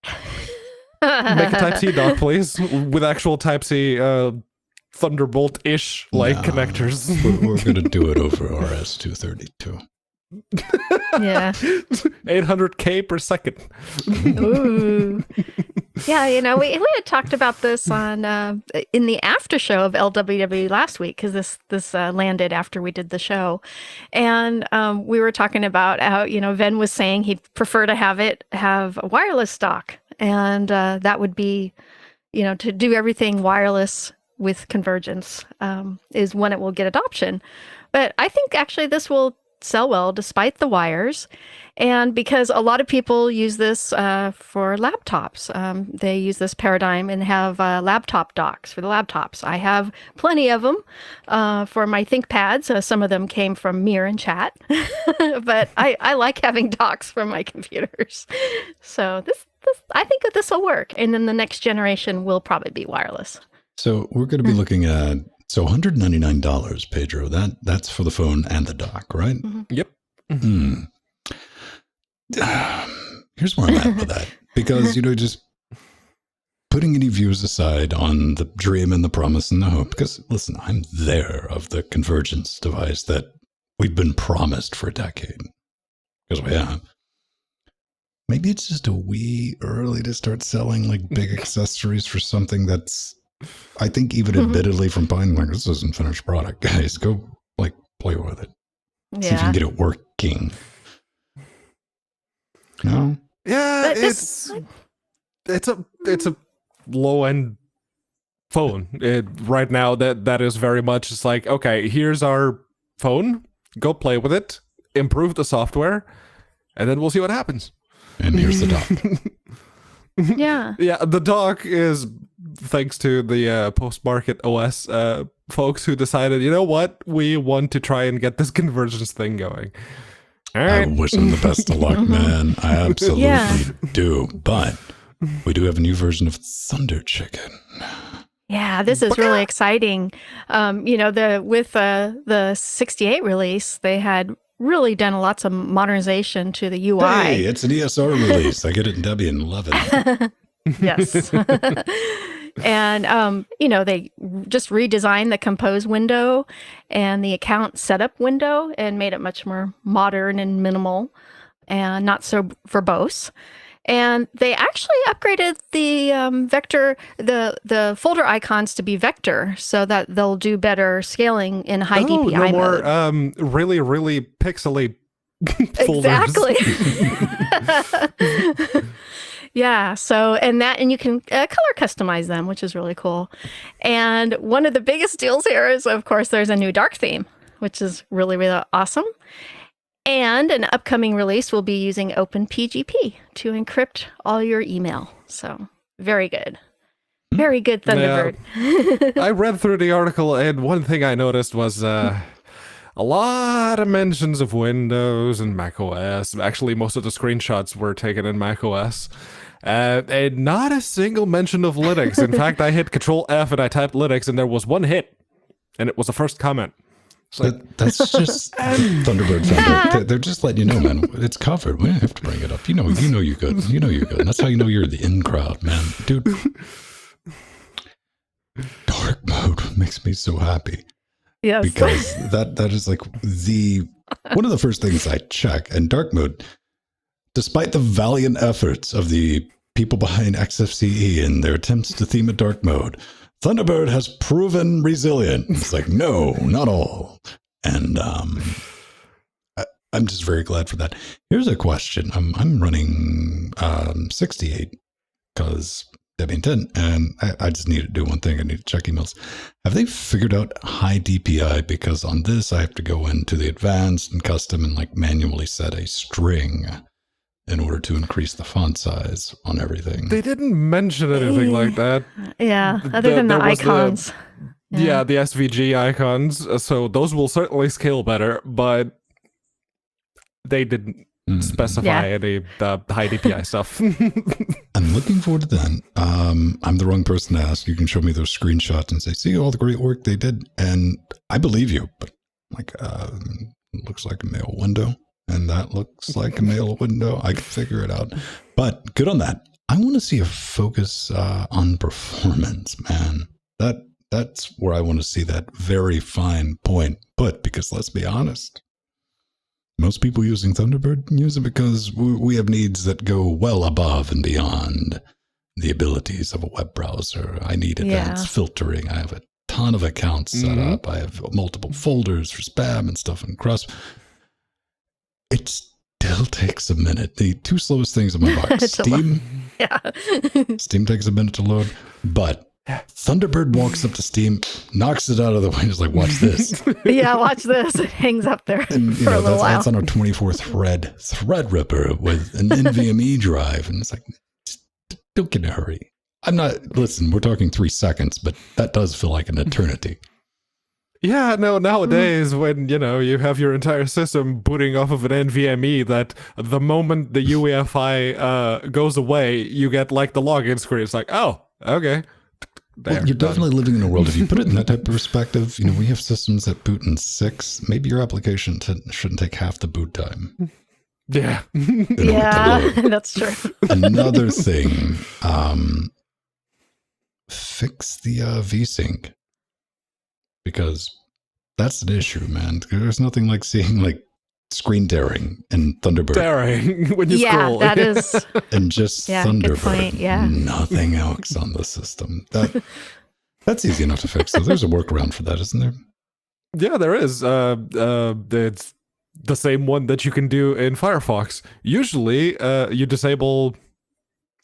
A: Make a Type-C dock, please, with actual Type-C Thunderbolt-ish connectors.
B: We're going to do it over RS-232.
C: Yeah.
A: 800K per second.
C: Ooh. Yeah, we had talked about this on in the after show of LWW last week, because this landed after we did the show, and we were talking about how Ven was saying he'd prefer to have a wireless dock, and that would be to do everything wireless with convergence is when it will get adoption. But I think actually this will sell well despite the wires. And because a lot of people use this for laptops, they use this paradigm and have laptop docks for the laptops. I have plenty of them for my ThinkPads. Some of them came from Mir and Chat, but I like having docks for my computers. So this I think that this will work. And then the next generation will probably be wireless.
B: So we're going to be looking at $199, Pedro. That's for the phone and the dock, right?
C: Mm-hmm.
A: Yep.
B: Here's where I'm at with that. Because, just putting any views aside on the dream and the promise and the hope, because, listen, I'm there of the convergence device that we've been promised for a decade. Because we have. Maybe it's just a wee early to start selling like big accessories for something that's, I think, even admittedly from buying, like, this isn't finished product, guys. Go like play with it.
C: Yeah.
B: See if you can get it working. No.
A: Yeah,
C: But
A: it's a low end phone. Right now that is very much just like, okay, here's our phone. Go play with it. Improve the software, and then we'll see what happens.
B: And here's the dock.
C: Yeah.
A: Yeah, the dock is thanks to the post-market OS folks who decided, you know what, we want to try and get this convergence thing going. All
B: I
A: right.
B: wish them the best of luck, man. I absolutely do. But we do have a new version of Thunder Chicken.
C: Yeah, this is really exciting. With the 68 release, they had really done lots of modernization to the UI.
B: Hey, it's an ESR release. I get it in Debian 11.
C: Yes. And, they just redesigned the compose window and the account setup window and made it much more modern and minimal and not so verbose. And they actually upgraded the vector, the folder icons to be vector so that they'll do better scaling in high DPI
A: no
C: mode.
A: more really, really pixely folders.
C: Exactly. Yeah. So, and you can color customize them, which is really cool. And one of the biggest deals here is, of course, there's a new dark theme, which is really, really awesome. And an upcoming release will be using OpenPGP to encrypt all your email. So, very good. Very good, Thunderbird.
A: Yeah. I read through the article, and one thing I noticed was a lot of mentions of Windows and Mac OS. Actually, most of the screenshots were taken in Mac OS. And not a single mention of Linux. In fact, I hit Control F and I typed Linux, and there was one hit, and it was the first comment.
B: That's just Thunderbird founder. They're just letting you know, man. It's covered. We don't have to bring it up. You know you're good. You know you're good. And that's how you know you're the in crowd, man. Dude, dark mode makes me so happy.
C: Yes.
B: Because that is like one of the first things I check. And dark mode, despite the valiant efforts of the people behind XFCE and their attempts to theme a dark mode, Thunderbird has proven resilient. It's like, no, not all. And I'm just very glad for that. Here's a question. I'm running 68 because Debian 10, and I just need to do one thing. I need to check emails. Have they figured out high DPI? Because on this, I have to go into the advanced and custom and like manually set a string in order to increase the font size on everything.
A: They didn't mention anything like that.
C: Yeah, other than the icons.
A: Yeah, the SVG icons. So those will certainly scale better, but they didn't specify any high DPI stuff.
B: I'm looking forward to that. I'm the wrong person to ask. You can show me those screenshots and say, see all the great work they did. And I believe you, but like, it looks like a mail window. And that looks like a mail window. I can figure it out. But good on that. I want to see a focus on performance, man. That's where I want to see that very fine point put, because let's be honest. Most people using Thunderbird use it because we have needs that go well above and beyond the abilities of a web browser. I need advanced filtering. I have a ton of accounts set up. I have multiple folders for spam and stuff and crust. It still takes a minute. The two slowest things in my box, Steam.
C: Yeah.
B: Steam takes a minute to load, but Thunderbird walks up to Steam, knocks it out of the way, and is like, watch this.
C: Yeah, watch this. It hangs up there
B: And
C: for a little while.
B: that's on our 24 thread Threadripper with an NVMe drive. And it's like, don't get in a hurry. Listen, we're talking 3 seconds, but that does feel like an eternity.
A: Yeah, no, nowadays when, you have your entire system booting off of an NVMe, that the moment the UEFI goes away, you get like the login screen. It's like, oh, okay.
B: Well, you're definitely living in a world. If you put it in that type of perspective, we have systems that boot in 6. Maybe your application shouldn't take half the boot time.
A: Yeah.
C: Yeah, that's true.
B: Another thing, fix the VSync, because that's an issue, man. There's nothing like seeing like screen tearing in Thunderbird.
A: Tearing when you scroll.
C: That is.
B: And just Thunderbird.
C: Good point. Yeah.
B: Nothing else on the system. That's easy enough to fix. So there's a workaround for that, isn't there?
A: Yeah, there is. It's the same one that you can do in Firefox. Usually, you disable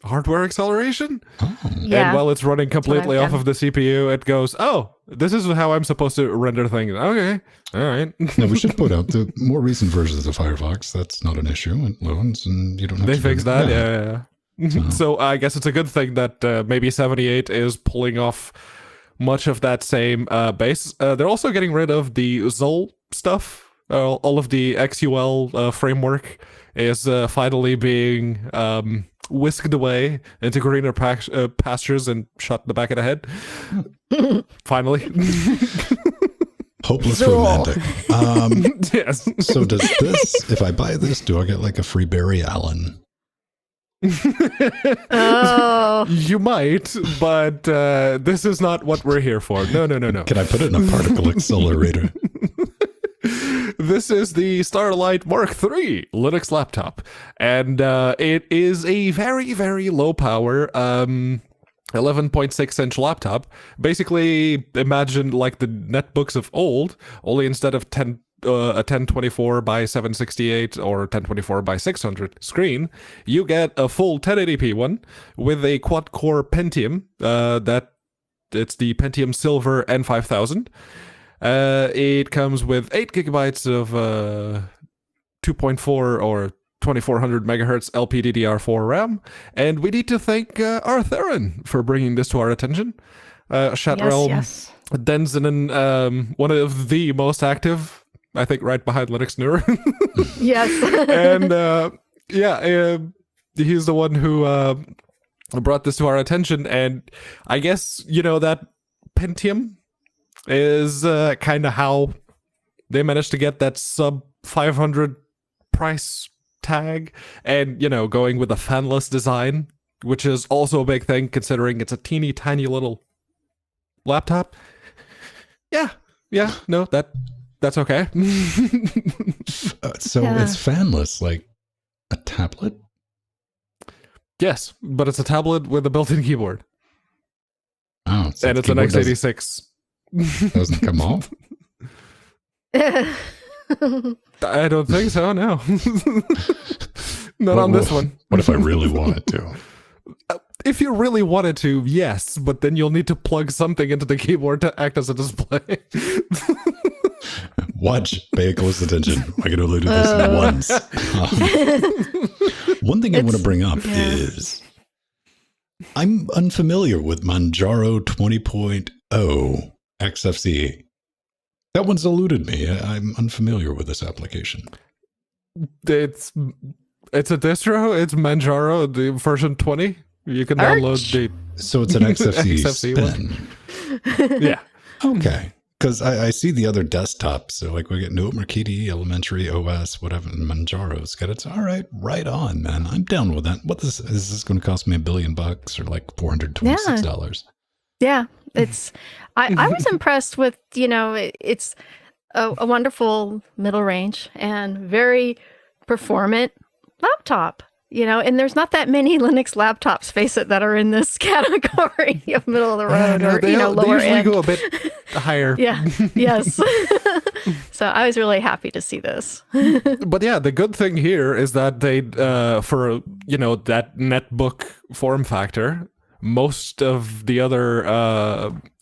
A: hardware acceleration.
B: Oh.
C: Yeah.
A: And while it's running completely off
C: done.
A: of the CPU, it goes, oh, this is how I'm supposed to render things. Okay. All right.
B: Now, we should put out the more recent versions of Firefox. That's not an issue. It loads and you don't have
A: They
B: to
A: fixed that. Yeah. So I guess it's a good thing that maybe 78 is pulling off much of that same base. They're also getting rid of the Zol stuff. All of the XUL framework is finally being whisked away into greener pastures and shot in the back of the head. Finally.
B: Hopeless
C: Zol.
B: romantic.
A: Yes.
B: So does this, if I buy this, do I get like a free Barry Allen?
C: Oh.
A: You might, but this is not what we're here for. No.
B: Can I put it in a particle accelerator?
A: This is the Starlight Mark III Linux laptop, and it is a very, very low power 11.6-inch laptop. Basically, imagine like the netbooks of old, only instead of a 1024 by 768 or 1024 by 600 screen, you get a full 1080p one with a quad-core Pentium. It's the Pentium Silver N5000. It comes with 8 gigabytes of 2.4 or 2400 megahertz LPDDR4 RAM, and we need to thank Artheron for bringing this to our attention. Shatrealm,
C: Yes.
A: Denzinen, one of the most active, I think, right behind Linux Newer.
C: Yes.
A: And he's the one who brought this to our attention, and I guess that Pentium is kind of how they managed to get that sub 500 price tag, and going with a fanless design, which is also a big thing considering it's a teeny tiny little laptop. No, that's okay.
B: So
C: Yeah.
B: it's fanless, like a tablet?
A: Yes, but it's a tablet with a built-in keyboard,
B: Oh, so
A: and
B: the
A: it's an
B: keyboard
A: x86.
B: doesn't come off?
A: I don't think so, no. Not on this one.
B: What if I really wanted to?
A: If you really wanted to, yes, but then you'll need to plug something into the keyboard to act as a display.
B: Watch, pay close attention. I can only do this once. One thing I want to bring up is I'm unfamiliar with Manjaro 20.0 XFCE. That one's eluded me. I'm unfamiliar with this application.
A: It's a distro. It's Manjaro, the version 20. You can download the
B: So it's an XFCE
A: XFCE
B: spin.
A: yeah.
B: Okay. Because I see the other desktops. So like we get Notebook KDE, Elementary, OS, whatever, and Manjaro's got it. All right on, man. I'm down with that. What is this going to cost me $1 billion or like $426?
C: Yeah, it's. I was impressed with it's a wonderful middle range and very performant laptop. And there's not that many Linux laptops, face it, that are in this category of middle of the road or
A: they
C: lower
A: usually
C: end.
A: go a bit higher.
C: Yeah. Yes. So I was really happy to see this.
A: But yeah, the good thing here is that they, for that netbook form factor, most of the other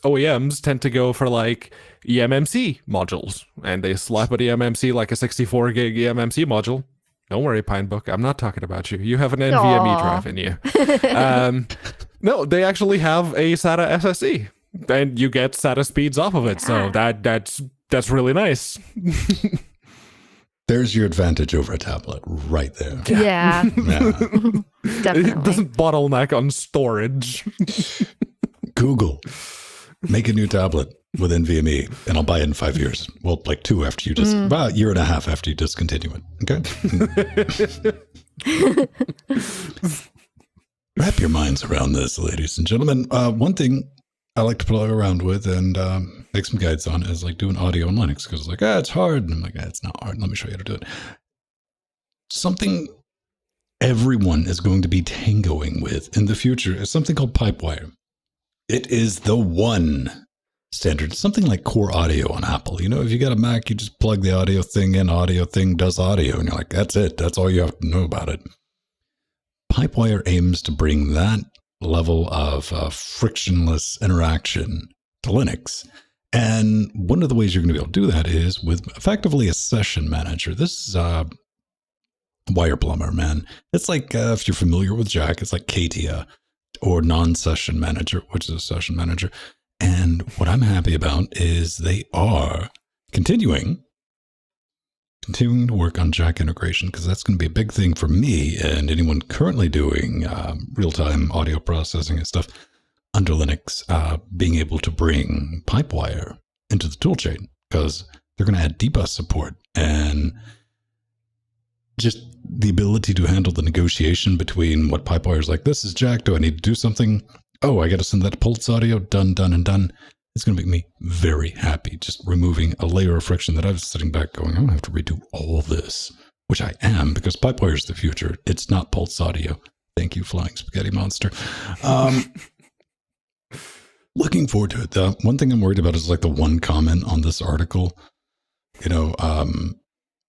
A: OEMs tend to go for like eMMC modules, and they slap at eMMC like a 64 gig eMMC module. Don't worry, Pinebook, I'm not talking about you. You have an NVMe drive in you. No, they actually have a SATA SSD, and you get SATA speeds off of it. So that's really nice.
B: There's your advantage over a tablet right there.
C: Yeah.
B: Yeah.
C: Definitely.
A: It doesn't bottleneck on storage.
B: Google, make a new tablet with NVMe, and I'll buy it in 5 years. Well, like 2 after you just, about a year and a half after you discontinue it. Okay? Wrap your minds around this, ladies and gentlemen. One thing I like to play around with and make some guides on is like doing audio in Linux, because it's like, it's hard. And I'm like, it's not hard. Let me show you how to do it. Something everyone is going to be tangoing with in the future is something called Pipewire. It is the one standard, something like Core Audio on Apple. You know, if you got a Mac, you just plug the audio thing in, audio thing does audio, and you're like, that's it. That's all you have to know about it. Pipewire aims to bring that level of frictionless interaction to Linux. And one of the ways you're going to be able to do that is with effectively a session manager. This is Wire Plumber, man. It's like, if you're familiar with Jack, it's like Katia or non-session manager, which is a session manager. And what I'm happy about is they are continuing to work on Jack integration, because that's going to be a big thing for me and anyone currently doing real-time audio processing and stuff under Linux, being able to bring Pipewire into the toolchain, because they're going to add dbus support and just the ability to handle the negotiation between what Pipewire is like, this is Jack, do I need to do something? Oh, I got to send that to Pulse Audio, done, and done. It's going to make me very happy, just removing a layer of friction that I was sitting back going, I don't have to redo all this, which I am, because Pipewire is the future. It's not Pulse Audio. Thank you, Flying Spaghetti Monster. Looking forward to it. The one thing I'm worried about is like the one comment on this article. You know,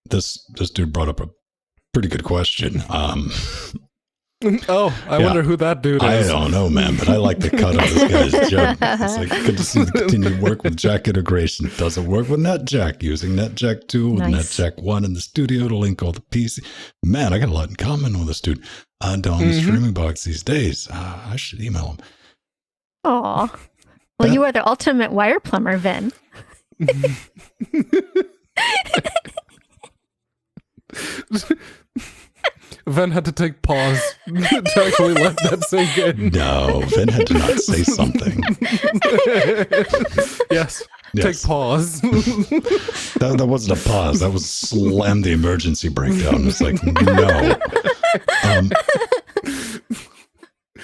B: this dude brought up a pretty good question.
A: Oh, I wonder who that dude is.
B: I don't know, man, but I like the cut of this guy's joke. It's like, good to see the continued work with Jack integration. Does it work with NetJack, using NetJack 2 with NetJack 1 in the studio to link all the PC. Man, I got a lot in common with this dude. On the streaming box these days. I should email him.
C: Aw. Well, you are the ultimate wire plumber, Vin.
A: Ven had to take pause to actually let that sink in.
B: No, Ven had to not say something.
A: Yes, take pause.
B: That wasn't a pause. That was slam the emergency breakdown. It's like, no.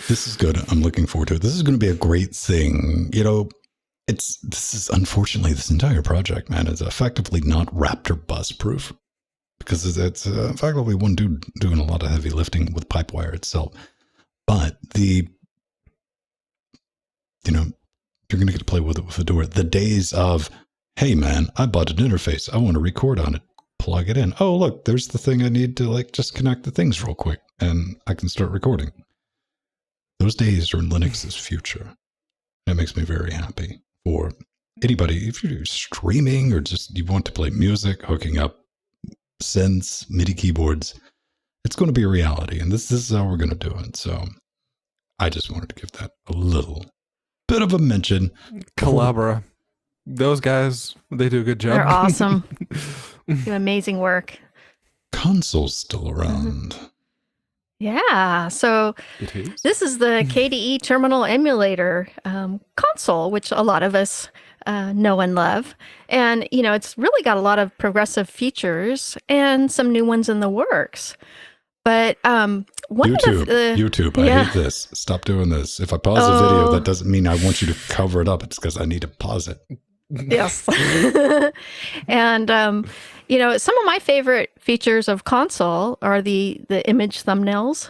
B: This is good. I'm looking forward to it. This is going to be a great thing. You know, this is unfortunately, this entire project, man, is effectively not Raptor bus proof. Because it's effectively one dude doing a lot of heavy lifting with Pipewire itself. But you're going to get to play with it with Fedora. The days of, hey man, I bought an interface. I want to record on it. Plug it in. Oh, look, there's the thing I need to like just connect the things real quick and I can start recording. Those days are in Linux's future. That makes me very happy for anybody. If you're streaming or just you want to play music, hooking up synths, MIDI keyboards, it's going to be a reality, and this is how we're going to do it. So I just wanted to give that a little bit of a mention.
A: Collabora, those guys, they do a good job.
C: They're awesome. Do amazing work.
B: Console's still around.
C: Yeah, so this is the KDE Terminal Emulator console, which a lot of us know and love. And, you know, it's really got a lot of progressive features and some new ones in the works. But
B: YouTube, I hate this. Stop doing this. If I pause a video, that doesn't mean I want you to cover it up. It's because I need to pause it.
C: Yes. And, you know, some of my favorite features of console are the image thumbnails,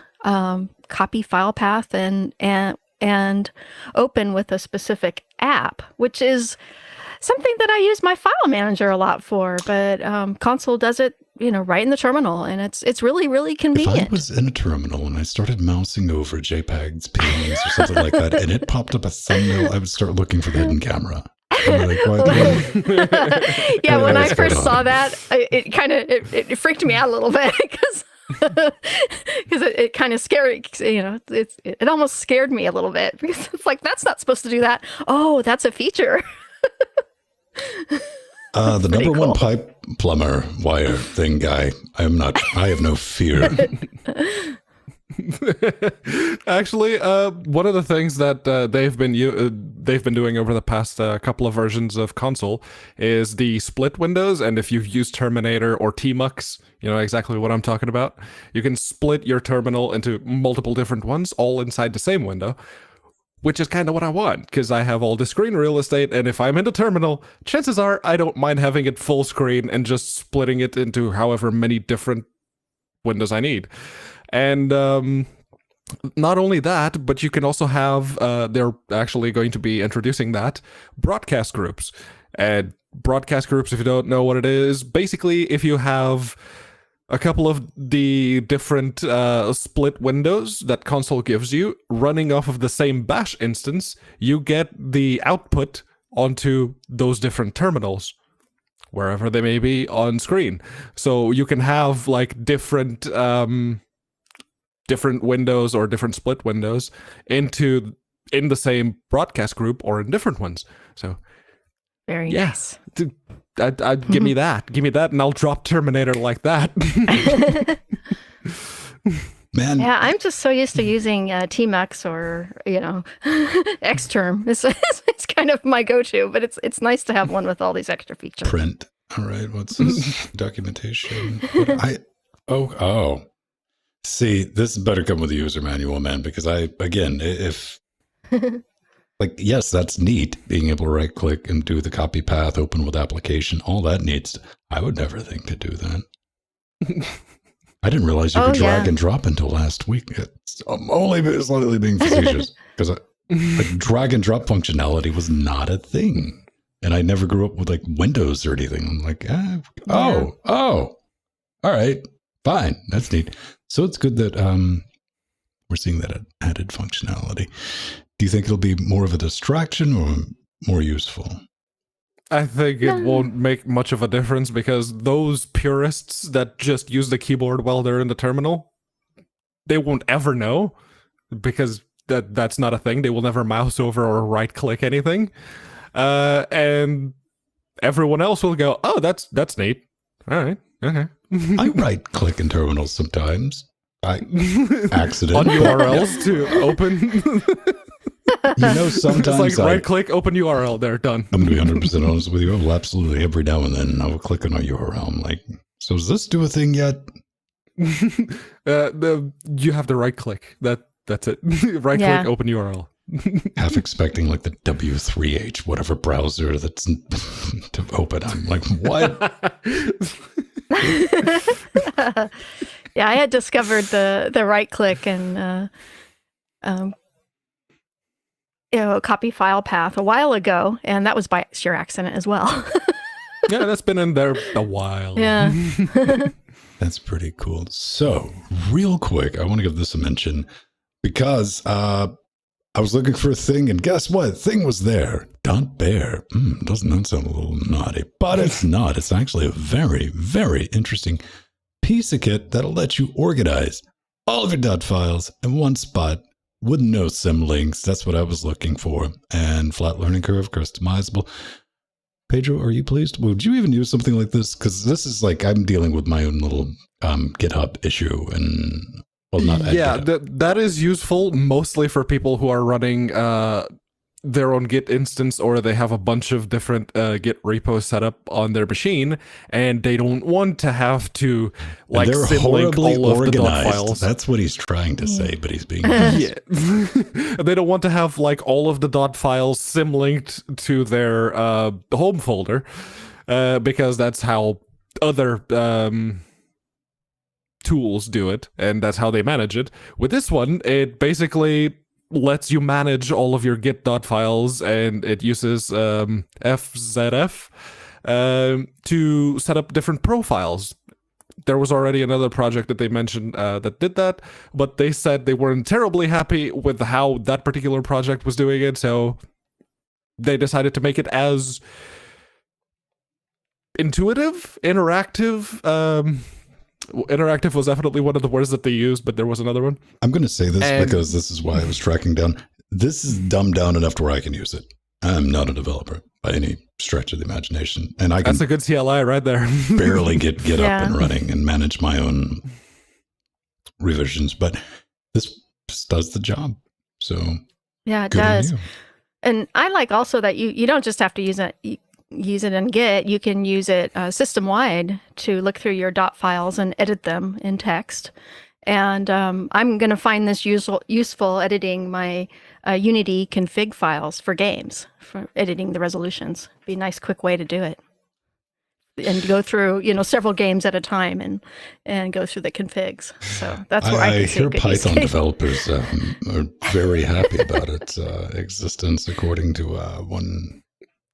C: copy file path, and open with a specific app, which is something that I use my file manager a lot for, but console does it right in the terminal, and it's really, really
B: If
C: convenient.
B: I was in a terminal and I started mousing over JPEGs, PNGs, or something like that, and it popped up a thumbnail, I would start looking for the hidden camera. I'd be like, what?
C: Yeah, when I
B: What's
C: first
B: going
C: saw
B: on?
C: that, it freaked me out a little bit because it kind of scary. It almost scared me a little bit because it's like that's not supposed to do that. Oh, that's a feature.
B: The
C: pretty
B: number one
C: cool.
B: pipe plumber wire thing guy. I have no fear.
A: Actually, one of the things that they've been doing over the past couple of versions of console is the split windows. And if you've used Terminator or Tmux, you know exactly what I'm talking about. You can split your terminal into multiple different ones, all inside the same window, which is kind of what I want, because I have all the screen real estate, and if I'm in the terminal, chances are I don't mind having it full screen and just splitting it into however many different windows I need. And not only that, but you can also have, they're actually going to be introducing that, broadcast groups. And broadcast groups, if you don't know what it is, basically if you have a couple of the different split windows that console gives you running off of the same bash instance, you get the output onto those different terminals, wherever they may be on screen. So you can have like different windows or different split windows in the same broadcast group or in different ones. So
C: Very
A: yeah,
C: nice.
A: give me that, and I'll drop Terminator like that.
B: Man,
C: Yeah, I'm just so used to using Tmux or Xterm. It's kind of my go-to, but it's nice to have one with all these extra features.
B: print. All right, what's this? Documentation. Oh. See, this better come with a user manual, man, because if like, yes, that's neat, being able to right click and do the copy path, open with application, all that needs. I would never think to do that. I didn't realize you could drag and drop until last week. I'm only slightly being facetious because like drag and drop functionality was not a thing. And I never grew up with like Windows or anything. I'm like, all right, fine. That's neat. So it's good that we're seeing that added functionality. Do you think it'll be more of a distraction or more useful?
A: I think it won't make much of a difference because those purists that just use the keyboard while they're in the terminal, they won't ever know because that's not a thing. They will never mouse over or right click anything. And everyone else will go, oh, that's neat. All right. Okay.
B: I right click in terminals sometimes. I accident.
A: On URLs to open.
B: Sometimes
A: It's like right click, open URL, they're done.
B: I'm going to be 100% honest with you. I will absolutely every now and then I will click on a URL. I'm like, so does this do a thing yet?
A: You have to right click. That's it. Right click, open URL.
B: Half expecting like the W3H, whatever browser that's to open. I'm like, what?
C: Yeah, I had discovered the right click and copy file path a while ago, and that was by sheer accident as well.
A: Yeah, that's been in there a while.
C: Yeah.
B: That's pretty cool. So, real quick, I want to give this a mention because I was looking for a thing, and guess what? Thing was there. .bear. Doesn't that sound a little naughty? But it's not. It's actually a very, very interesting piece of kit that'll let you organize all of your .dot files in one spot with no symlinks. That's what I was looking for. And flat learning curve, customizable. Pedro, are you pleased? Would you even use something like this? Because this is like I'm dealing with my own little GitHub issue, and well, not
A: yeah,
B: GitHub.
A: that is useful mostly for people who are running their own Git instance, or they have a bunch of different Git repos set up on their machine, and they don't want to have to like
B: they're
A: symlink
B: horribly
A: all of the
B: organized.
A: .dot files.
B: That's what he's trying to say, but he's being
A: Yeah. They don't want to have like all of the .dot files symlinked to their home folder because that's how other tools do it, and that's how they manage it. With this one, it basically lets you manage all of your Git.dot files, and it uses FZF to set up different profiles. there was already another project that they mentioned that did that, but they said they weren't terribly happy with how that particular project was doing it, so they decided to make it as intuitive, interactive. Interactive was definitely one of the words that they used, but there was another one.
B: I'm going to say this because this is why I was tracking down. This is dumbed down enough to where I can use it. I'm not a developer by any stretch of the imagination, and I can.
A: That's a good CLI right there.
B: barely get up and running and manage my own revisions, but this does the job. So
C: yeah, it does. And I like also that you don't just have to use it in Git. You can use it system wide to look through your dot files and edit them in text. And I'm going to find this useful editing my Unity config files for games, for editing the resolutions. Be a nice quick way to do it. And go through, several games at a time and go through the configs. So that's where I can see
B: hear Python developers are very happy about its existence, according to one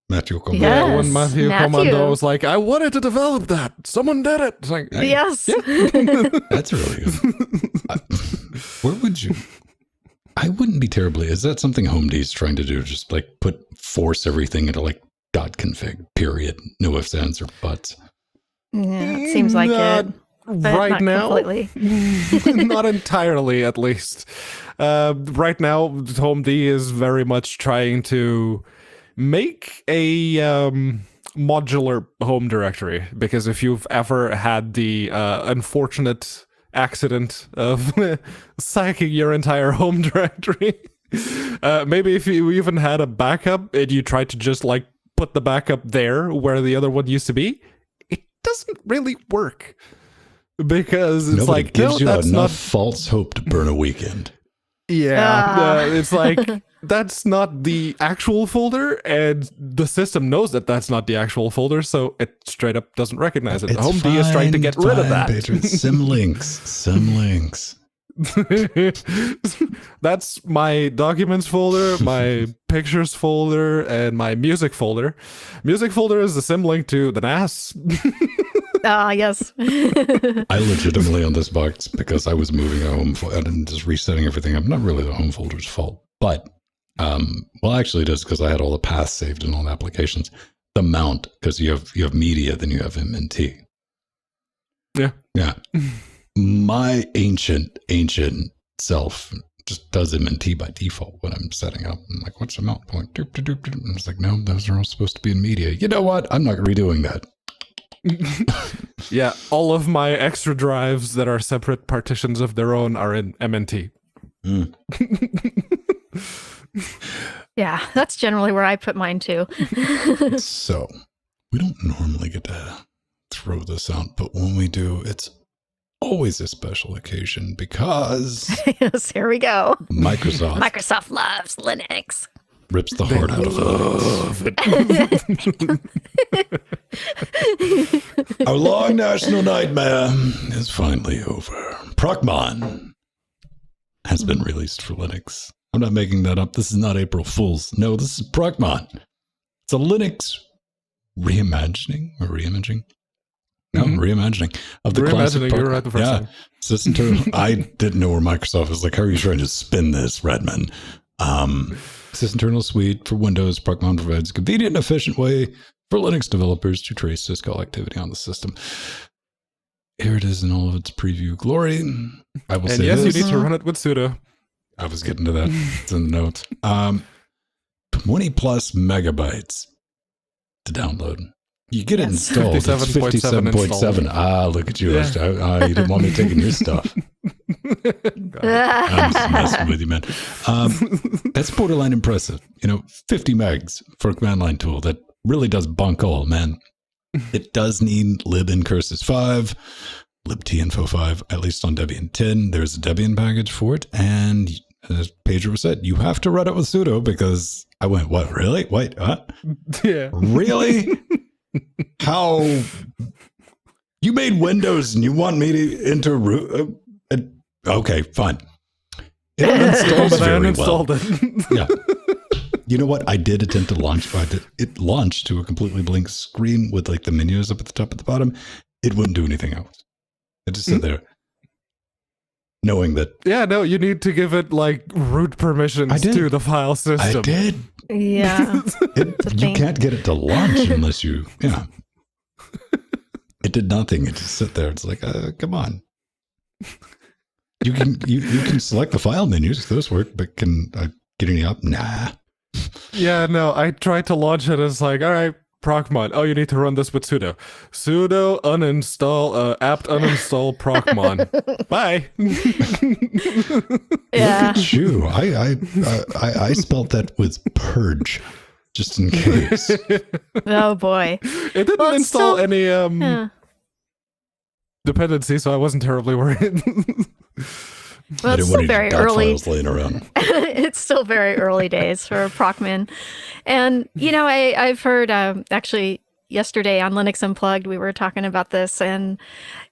B: Matthew Commando.
A: Yeah, when Matthew Commando was like, I wanted to develop that. Someone did it. It's like, hey,
C: yes.
A: Yeah.
B: That's really good. Where would you? I wouldn't be terribly. Is that something HomeD's trying to do? Just like force everything into like .config, period. No ifs, ands, or buts.
C: Yeah, it seems like it.
A: Right now,
C: completely.
A: not entirely, at least. Right now, HomeD is very much trying to make a modular home directory, because if you've ever had the unfortunate accident of sacking your entire home directory, maybe if you even had a backup and you tried to just like put the backup there where the other one used to be, it doesn't really work, because it's
B: Nobody
A: like,
B: gives you
A: that's
B: enough
A: not
B: false hope to burn a weekend.
A: Yeah, it's like, that's not the actual folder, and the system knows that that's not the actual folder, so it straight up doesn't recognize it. HomeD is trying to get rid of that.
B: Symlinks.
A: That's my documents folder, my pictures folder, and my music folder. Music folder is the symlink to the NAS.
C: Yes.
B: I legitimately on this box, because I was moving a home and just resetting everything up. Not really the home folder's fault, but well, actually it is, because I had all the paths saved in all the applications. The mount, because you have media, then you have MNT. Yeah. My ancient self just does MNT by default when I'm setting up. I'm like, what's the mount point? Doop, doop, doop, doop. And it's like, no, those are all supposed to be in media. You know what? I'm not redoing that.
A: Yeah, all of my extra drives that are separate partitions of their own are in MNT.
C: Yeah, that's generally where I put mine too.
B: So, we don't normally get to throw this out, but when we do, it's always a special occasion, because
C: Yes, here we go.
B: Microsoft
C: loves Linux.
B: rips the heart out of Linux. Our long national nightmare is finally over. Procmon has been released for Linux. I'm not making that up. This is not April Fool's. No, this is Procmon. It's a Linux reimagining or reimaging. No, reimagining of the classic.
A: You're right the first time.
B: System terminal. I didn't know where Microsoft was like, how are you trying to spin this, Redmond? System terminal suite for Windows. Procmon provides a convenient and efficient way for Linux developers to trace syscall activity on the system. Here it is in all of its preview glory. I will say
A: yes,
B: this.
A: you need to run it with sudo.
B: I was getting to that. It's in the notes. 20 plus megabytes to download. You get it installed. It's 57.7. Ah, look at you. Yeah. You didn't want me taking your stuff. I'm just messing with you, man. That's borderline impressive. 50 megs for a command line tool that really does bunk all, man. It does need libincurses 5, libtinfo 5, at least on Debian 10. There's a Debian package for it. And as Pedro said, you have to run it with sudo, because I went, what, really? Wait, what?
A: Yeah.
B: Really? How? You made Windows and you want me to enter root? Okay, fine. It installs very well.
A: It.
B: Yeah. You know what? I did attempt to launch. It launched to a completely blank screen with like the menus up at the top at the bottom. It wouldn't do anything else. I just sit there knowing that.
A: Yeah, no, you need to give it like root permissions to the file system.
B: I did.
C: Yeah.
B: You can't get it to launch unless you, It did nothing. It just sit there. It's like, come on. You can select the file menus. Those work, but can I get any up? Nah.
A: Yeah, no, I tried to launch it. It's like, all right, procmon. Oh, you need to run this with sudo. Sudo uninstall apt uninstall procmon. Bye.
C: Yeah.
B: Look at you. I spelled that with purge, just in case.
C: Oh boy.
A: It didn't install any dependency, so I wasn't terribly worried.
C: Well, it's still very early.
B: Laying around.
C: It's still very early days for Procmin. And, I've heard actually yesterday on Linux Unplugged, we were talking about this, and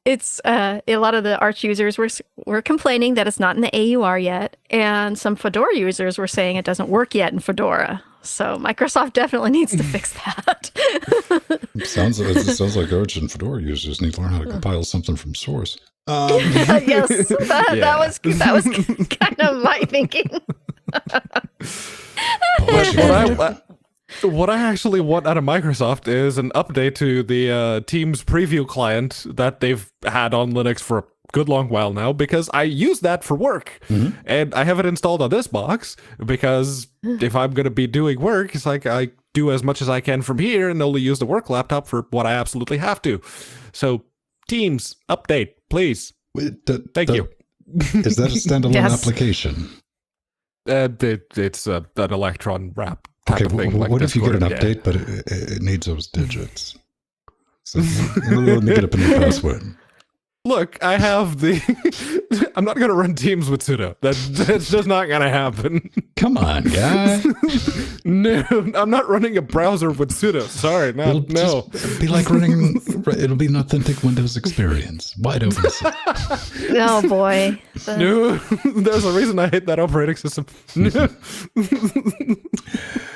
C: it's a lot of the Arch users were complaining that it's not in the AUR yet. And some Fedora users were saying it doesn't work yet in Fedora. So Microsoft definitely needs to fix that.
B: It sounds like Arch and Fedora users need to learn how to compile something from source.
C: Yes, that was kind of my thinking.
A: What I actually want out of Microsoft is an update to the Teams preview client that they've had on Linux for a good long while now, because I use that for work, and I have it installed on this box because if I'm going to be doing work, it's like I do as much as I can from here and only use the work laptop for what I absolutely have to. So Teams update, please. Thank you.
B: Is that a standalone application?
A: It's an Electron wrap.
B: Okay,
A: thing,
B: what if you get an update, but it needs those digits? So let me get up a new password.
A: Look, I have I'm not going to run Teams with sudo. That's just not going to happen.
B: Come on, guy.
A: No, I'm not running a browser with sudo. Sorry, no.
B: It'll be like it'll be an authentic Windows experience. Wide open.
C: Oh, boy.
A: No, there's a reason I hate that operating system.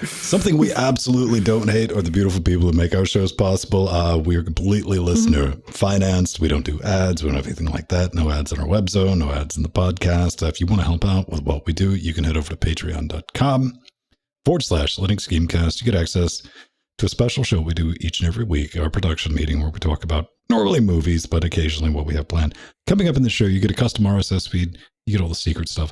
B: Something we absolutely don't hate are the beautiful people who make our shows possible. We are completely listener financed. We don't do ads. We don't have anything like that. No ads on our web zone, no ads in the podcast. If you want to help out with what we do, you can head over to patreon.com/Linux Gamecast. You get access to a special show we do each and every week, our production meeting where we talk about normally movies, but occasionally what we have planned. Coming up in the show, you get a custom RSS feed. You get all the secret stuff.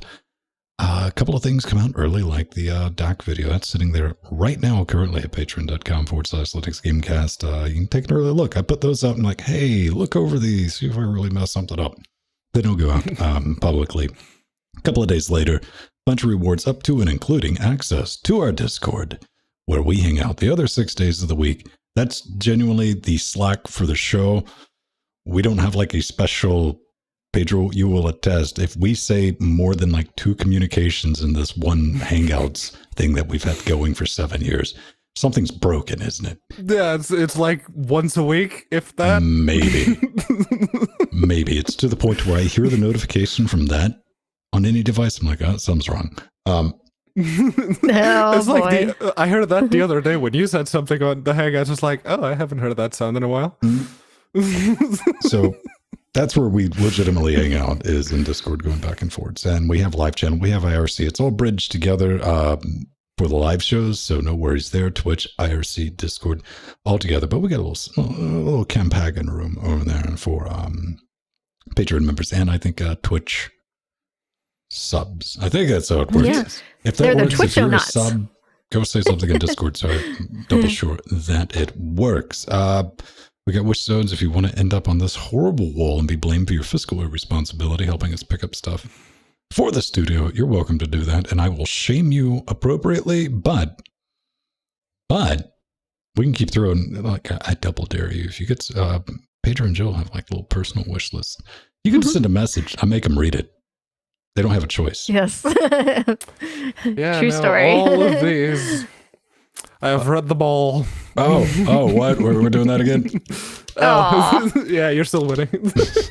B: A couple of things come out early, like the DAC video. That's sitting there right now, currently at patreon.com/Linux Gamecast. You can take an early look. I put those out and like, hey, look over these, see if I really mess something up. They don't go out publicly. A couple of days later, a bunch of rewards up to and including access to our Discord, where we hang out the other 6 days of the week. That's genuinely the Slack for the show. We don't have like a special... Pedro, you will attest, if we say more than like 2 communications in this one Hangouts thing that we've had going for 7 years, something's broken, isn't it?
A: Yeah, it's like once a week, if that.
B: Maybe. Maybe. It's to the point where I hear the notification from that on any device. I'm like, oh, something's wrong.
A: It's like I heard that the other day when you said something on the Hangouts. It's like, oh, I haven't heard that sound in a while.
B: So... that's where we legitimately hang out, is in Discord, going back and forwards. And we have live channel, we have IRC. It's all bridged together for the live shows, so no worries there. Twitch, IRC, Discord, all together. But we got a little Campagan room over there for Patreon members, and I think Twitch subs. I think that's how it works.
C: Yes.
B: If that works, if you're a
C: nuts.
B: sub, go say something in Discord, so I'm double sure that it works. We got wish zones if you want to end up on this horrible wall and be blamed for your fiscal irresponsibility, helping us pick up stuff for the studio. You're welcome to do that, and I will shame you appropriately, but we can keep throwing, like, I double dare you. If you get, Pedro and Jill have like little personal wish lists. You can send a message. I make them read it. They don't have a choice.
C: Yes.
A: Yeah,
C: True story.
A: All of these. I have read them all.
B: Oh, what? We're doing that again?
A: Yeah, you're still winning.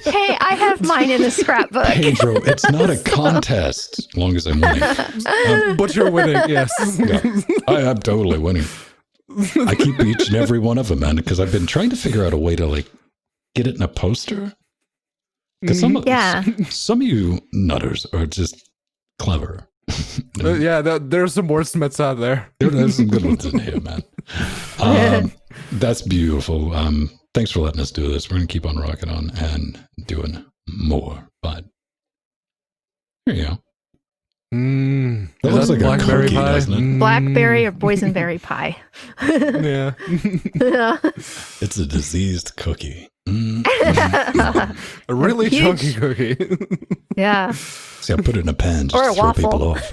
C: Hey, I have mine in a scrapbook.
B: Pedro, it's not a contest, as long as I'm winning.
A: But you're winning, yes.
B: Yeah, I'm totally winning. I keep each and every one of them, man, because I've been trying to figure out a way to like get it in a poster. Because some of you nutters are just clever.
A: Yeah, there's some wordsmiths out there.
B: There's some good ones in here, man. That's beautiful. Thanks for letting us do this. We're going to keep on rocking on and doing more. But here you go. That looks like
A: blackberry
B: a cookie,
A: pie,
B: doesn't it?
C: Blackberry or boysenberry pie.
A: Yeah.
B: It's a diseased cookie.
A: A really
C: Huge.
A: chunky cookie.
C: Yeah.
B: See, I put it in a pan just
C: Or a
B: to throw
C: waffle.
B: people off.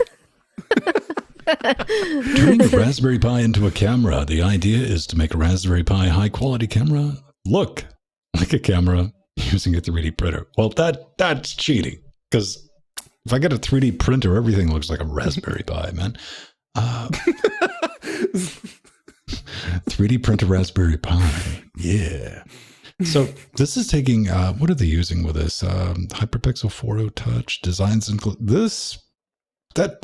B: Turning a Raspberry Pi into a camera. The idea is to make a Raspberry Pi high-quality camera look like a camera using a 3D printer. Well, that's cheating, because if I get a 3D printer, everything looks like a Raspberry Pi, man. 3D printer Raspberry Pi. Yeah. So this is taking, what are they using with this? Hyperpixel 4.0 touch, designs include this, that.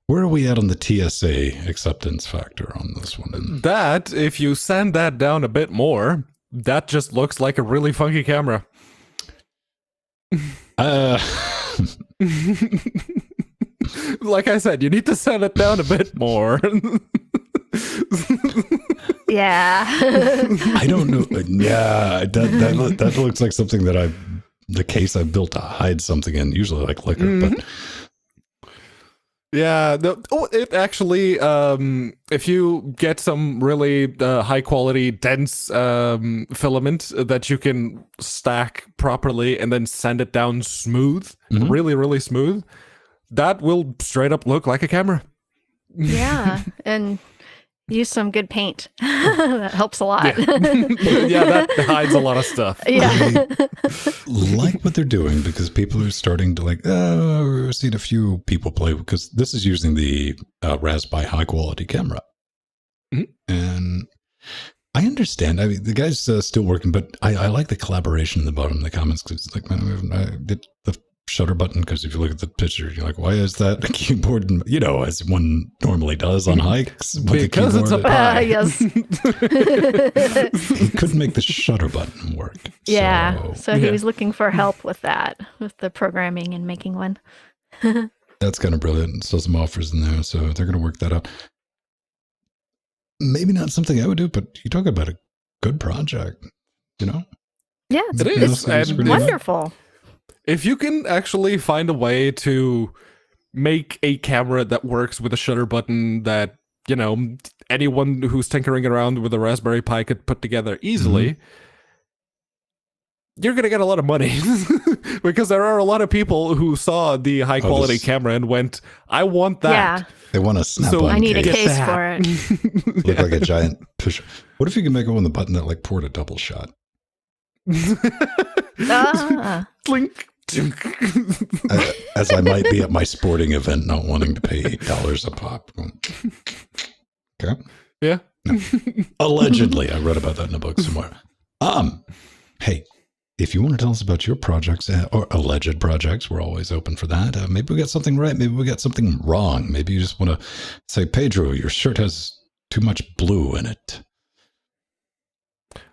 B: Where are we at on the TSA acceptance factor on this one?
A: That, if you sand that down a bit more, that just looks like a really funky camera. Like I said, you need to sand it down a bit more.
C: Yeah.
B: I don't know. Yeah, that looks like something that the case I built to hide something in, usually like liquor, but.
A: Yeah, it actually, if you get some really high quality, dense filament that you can stack properly and then sand it down smooth, really, really smooth, that will straight up look like a camera.
C: Yeah. And use some good paint. That helps a lot.
A: Yeah, that hides a lot of stuff.
C: Yeah.
B: I like what they're doing, because people are starting to we've seen a few people play, because this is using the Raspberry high quality camera. And I understand. I mean, the guy's still working, but I like the collaboration in the bottom of the comments, because it's like, man, I did the shutter button, because if you look at the picture, you're like, why is that a keyboard? And, as one normally does on hikes.
A: Because it's a pie.
C: Yes.
B: He couldn't make the shutter button work.
C: Yeah. So he
A: Yeah.
C: was looking for help with that, with the programming and making one.
B: That's kind of brilliant. Still some offers in there, so they're going to work that out. Maybe not something I would do, but you talk about a good project,
C: Yeah.
A: It
B: You know,
A: is.
B: it's
A: And
B: pretty-
C: Wonderful.
A: if you can actually find a way to make a camera that works with a shutter button that, anyone who's tinkering around with a Raspberry Pi could put together easily, you're going to get a lot of money. Because there are a lot of people who saw the high quality
B: this-
A: camera and went, I want that.
C: Yeah.
B: They want a snap
A: So-
B: button
C: I need a
A: Get
C: case
A: that.
C: for it.
B: Look like a giant push. What if you can make it with a button that poured a double shot?
C: Ah.
A: Clink.
B: As I might be at my sporting event, not wanting to pay $8 a pop. Okay.
A: Yeah.
B: Allegedly, I read about that in a book somewhere. Hey, if you want to tell us about your projects or alleged projects, we're always open for that. Maybe we got something right. Maybe we got something wrong. Maybe you just want to say, Pedro, your shirt has too much blue in it.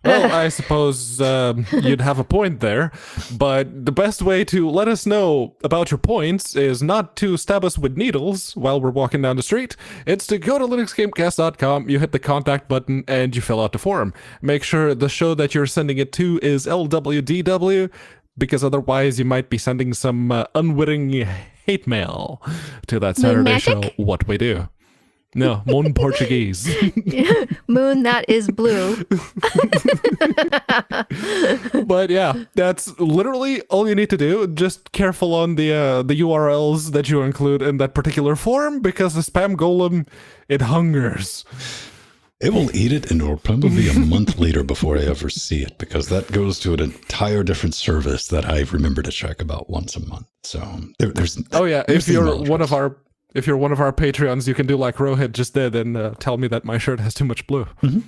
A: Well, I suppose you'd have a point there, but the best way to let us know about your points is not to stab us with needles while we're walking down the street. It's to go to linuxgamecast.com, you hit the contact button, and you fill out the form. Make sure the show that you're sending it to is LWDW, because otherwise you might be sending some unwitting hate mail to that Saturday show,
C: magic?
A: What We Do. No, Mon Portuguese.
C: Moon that is blue.
A: But yeah, that's literally all you need to do. Just careful on the URLs that you include in that particular form, because the spam golem, it hungers.
B: It will eat it, and it will probably be a month later before I ever see it, because that goes to an entire different service that I remember to check about once a month. So there's
A: Oh yeah,
B: there's
A: if you're
B: email
A: one of
B: address.
A: our Patreons, you can do like Rohit just did and tell me that my shirt has too much blue.
C: When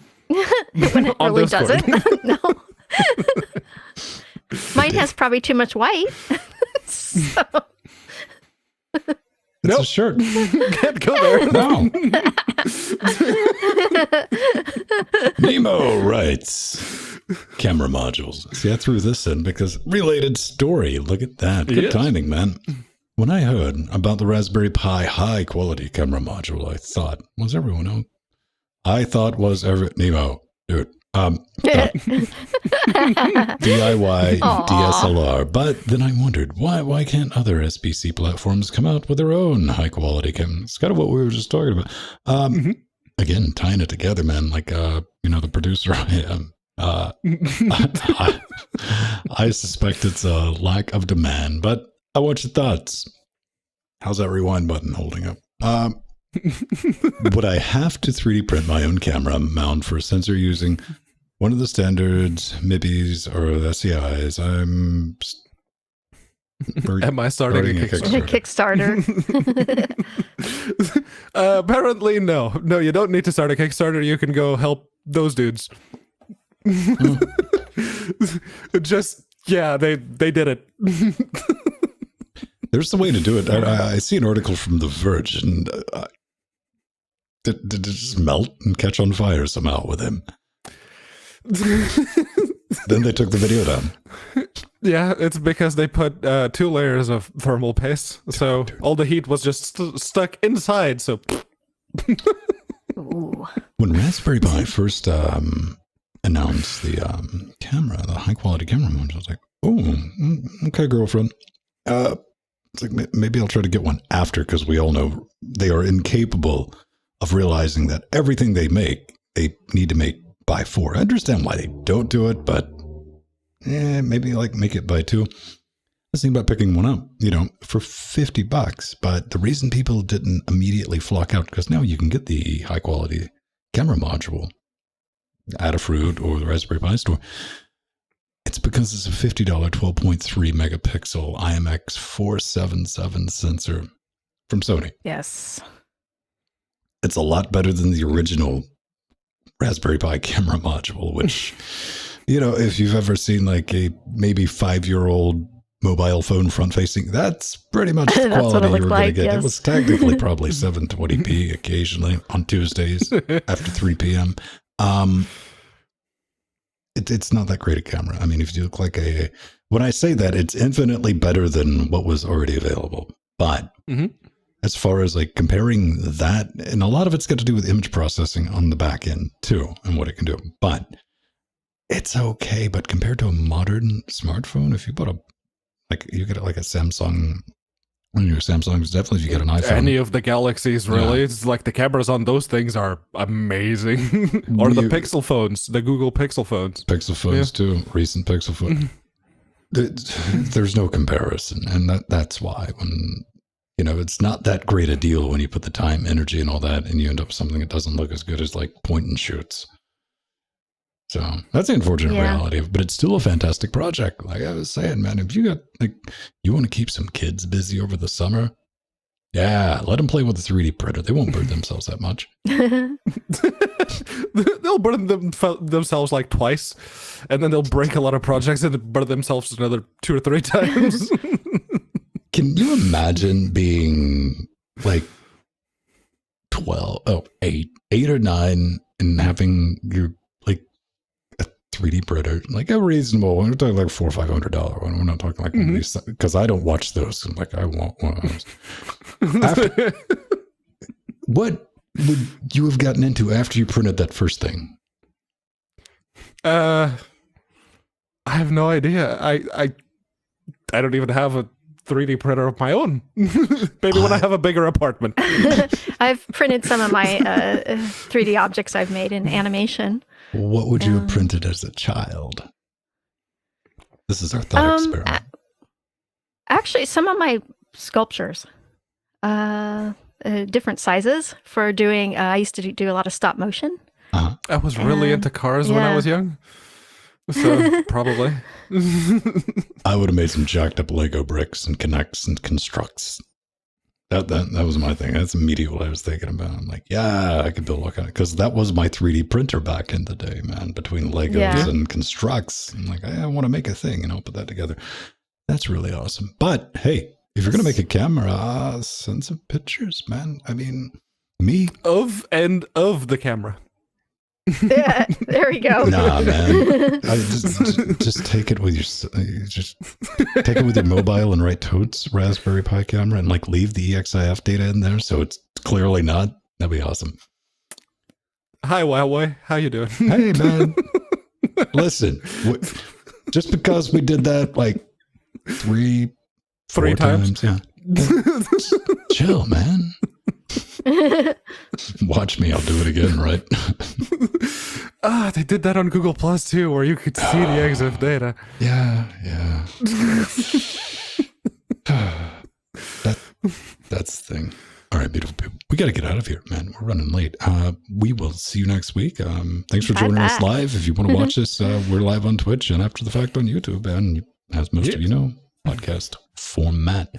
C: it
A: On
C: really
A: Discord.
C: doesn't. No. Mine has probably too much white. So,
B: It's
A: Nope.
B: a shirt.
A: Can't go there.
B: No. Nemo writes, camera modules. See, I threw this in because related story. Look at that. Good timing, man. When I heard about the Raspberry Pi high quality camera module, I thought, was everyone out? I thought was every Nemo, dude. DIY DSLR. But then I wondered, why can't other SBC platforms come out with their own high quality cameras? It's kind of what we were just talking about. Again, tying it together, man. Like, the producer I am. I suspect it's a lack of demand, but I want your thoughts. How's that rewind button holding up? Would I have to 3D print my own camera mount for a sensor using one of the standards, MIBIs, or the SCIs?
A: Am I starting a
C: Kickstarter?
A: Apparently, no. No, you don't need to start a Kickstarter. You can go help those dudes. Just, yeah, they did it.
B: There's the way to do it. I see an article from The Verge, and did it just melt and catch on fire somehow with him? Then they took the video down.
A: Yeah, it's because they put 2 layers of thermal paste, so all the heat was just stuck inside. So,
B: when Raspberry Pi first announced the camera, the high quality camera module, I was like, "Oh, okay, girlfriend." It's like maybe I'll try to get one after, because we all know they are incapable of realizing that everything they make, they need to make by 4. I understand why they don't do it, but maybe like make it by 2. I was thinking about picking one up, for $50. But the reason people didn't immediately flock out, because now you can get the high quality camera module at a Fruit or the Raspberry Pi store. It's because it's a $50 12.3 megapixel IMX477 sensor from Sony.
C: Yes.
B: It's a lot better than the original Raspberry Pi camera module, which, if you've ever seen like a maybe 5-year-old mobile phone front facing, that's pretty much the quality you were going to get. Yes. It was technically probably 720p occasionally on Tuesdays after 3 p.m. It's not that great a camera. I mean, if you look like when I say that, it's infinitely better than what was already available. But as far as like comparing that, and a lot of it's got to do with image processing on the back end too, and what it can do. But it's okay. But compared to a modern smartphone, if you put you get like a Samsung, one of your Samsungs, definitely if you get an iPhone. Any
A: of the Galaxies, really. Yeah. It's like the cameras on those things are amazing. Or the Pixel phones, the Google Pixel phones.
B: Pixel phones too, recent Pixel phones. There's no comparison. And that's why when, it's not that great a deal when you put the time, energy, and all that, and you end up with something that doesn't look as good as like point and shoots. So that's the unfortunate reality, but it's still a fantastic project. Like I was saying, man, if you got you want to keep some kids busy over the summer, let them play with a 3D printer. They won't burn themselves that much.
A: They'll burn themselves like twice, and then they'll break a lot of projects and burn themselves another 2 or 3 times.
B: Can you imagine being like 8 or 9 and having your 3D printer, like a reasonable one? We're talking like $400 or $500 one. We're not talking like one of these, because I don't watch those. I'm like, I want one of those. What would you have gotten into after you printed that first thing?
A: I have no idea. I don't even have a 3D printer of my own. Maybe when I have a bigger apartment.
C: I've printed some of my 3D objects I've made in animation.
B: What would you have printed as a child? This is our thought experiment.
C: Actually, some of my sculptures, different sizes for doing. I used to do a lot of stop motion.
A: I was really into cars when I was young. So probably.
B: I would have made some jacked up Lego bricks and connects and constructs. That was my thing. That's immediately what I was thinking about. I'm like, I could build all kind of, because that was my 3D printer back in the day, man. Between Legos and constructs, I'm like, I want to make a thing and I'll put that together. That's really awesome. But hey, if you're gonna make a camera, send some pictures, man. I mean, me
A: of the camera.
C: Yeah, there we go.
B: Nah, man. Just take it with just take it with your mobile and write totes Raspberry Pi camera and like leave the EXIF data in there so it's clearly not. That'd be awesome.
A: Hi, Huawei. How you doing?
B: Hey, man. Listen, just because we did that like three
A: times.
B: Yeah. Chill, man. Watch me, I'll do it again, right?
A: They did that on Google Plus too, where you could see the EXIF data.
B: Yeah. That's the thing. All right, beautiful people. We got to get out of here, man. We're running late. We will see you next week. Thanks for joining us live. If you want to watch us, we're live on Twitch and after the fact on YouTube. And as most of you know, podcast format.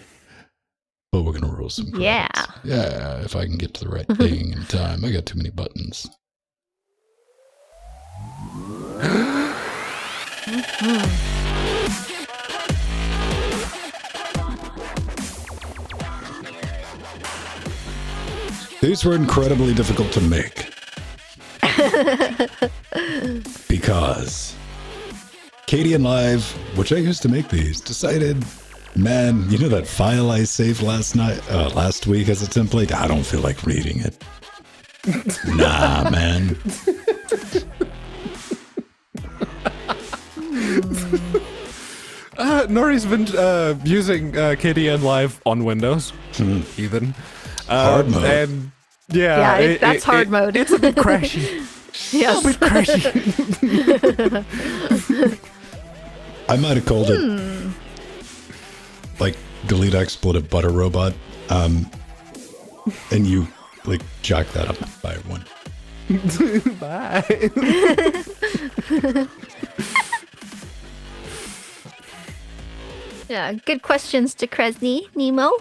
B: But we're going to roll some credits. Yeah, if I can get to the right thing in time. I got too many buttons. These were incredibly difficult to make. Because Katie and Live, which I used to make these, decided, man, you know that file I saved last week as a template? I don't feel like reading it. Nah, man.
A: Nori's been using KDN Live on Windows, even.
B: Hard mode.
A: And
C: that's hard mode.
A: It's a bit crashy.
C: Yes.
A: A bit crashy.
B: I might have called it like delete expletive butter robot. And you like jack that up by one.
A: Bye.
C: Yeah, good questions to Kresny, Nemo.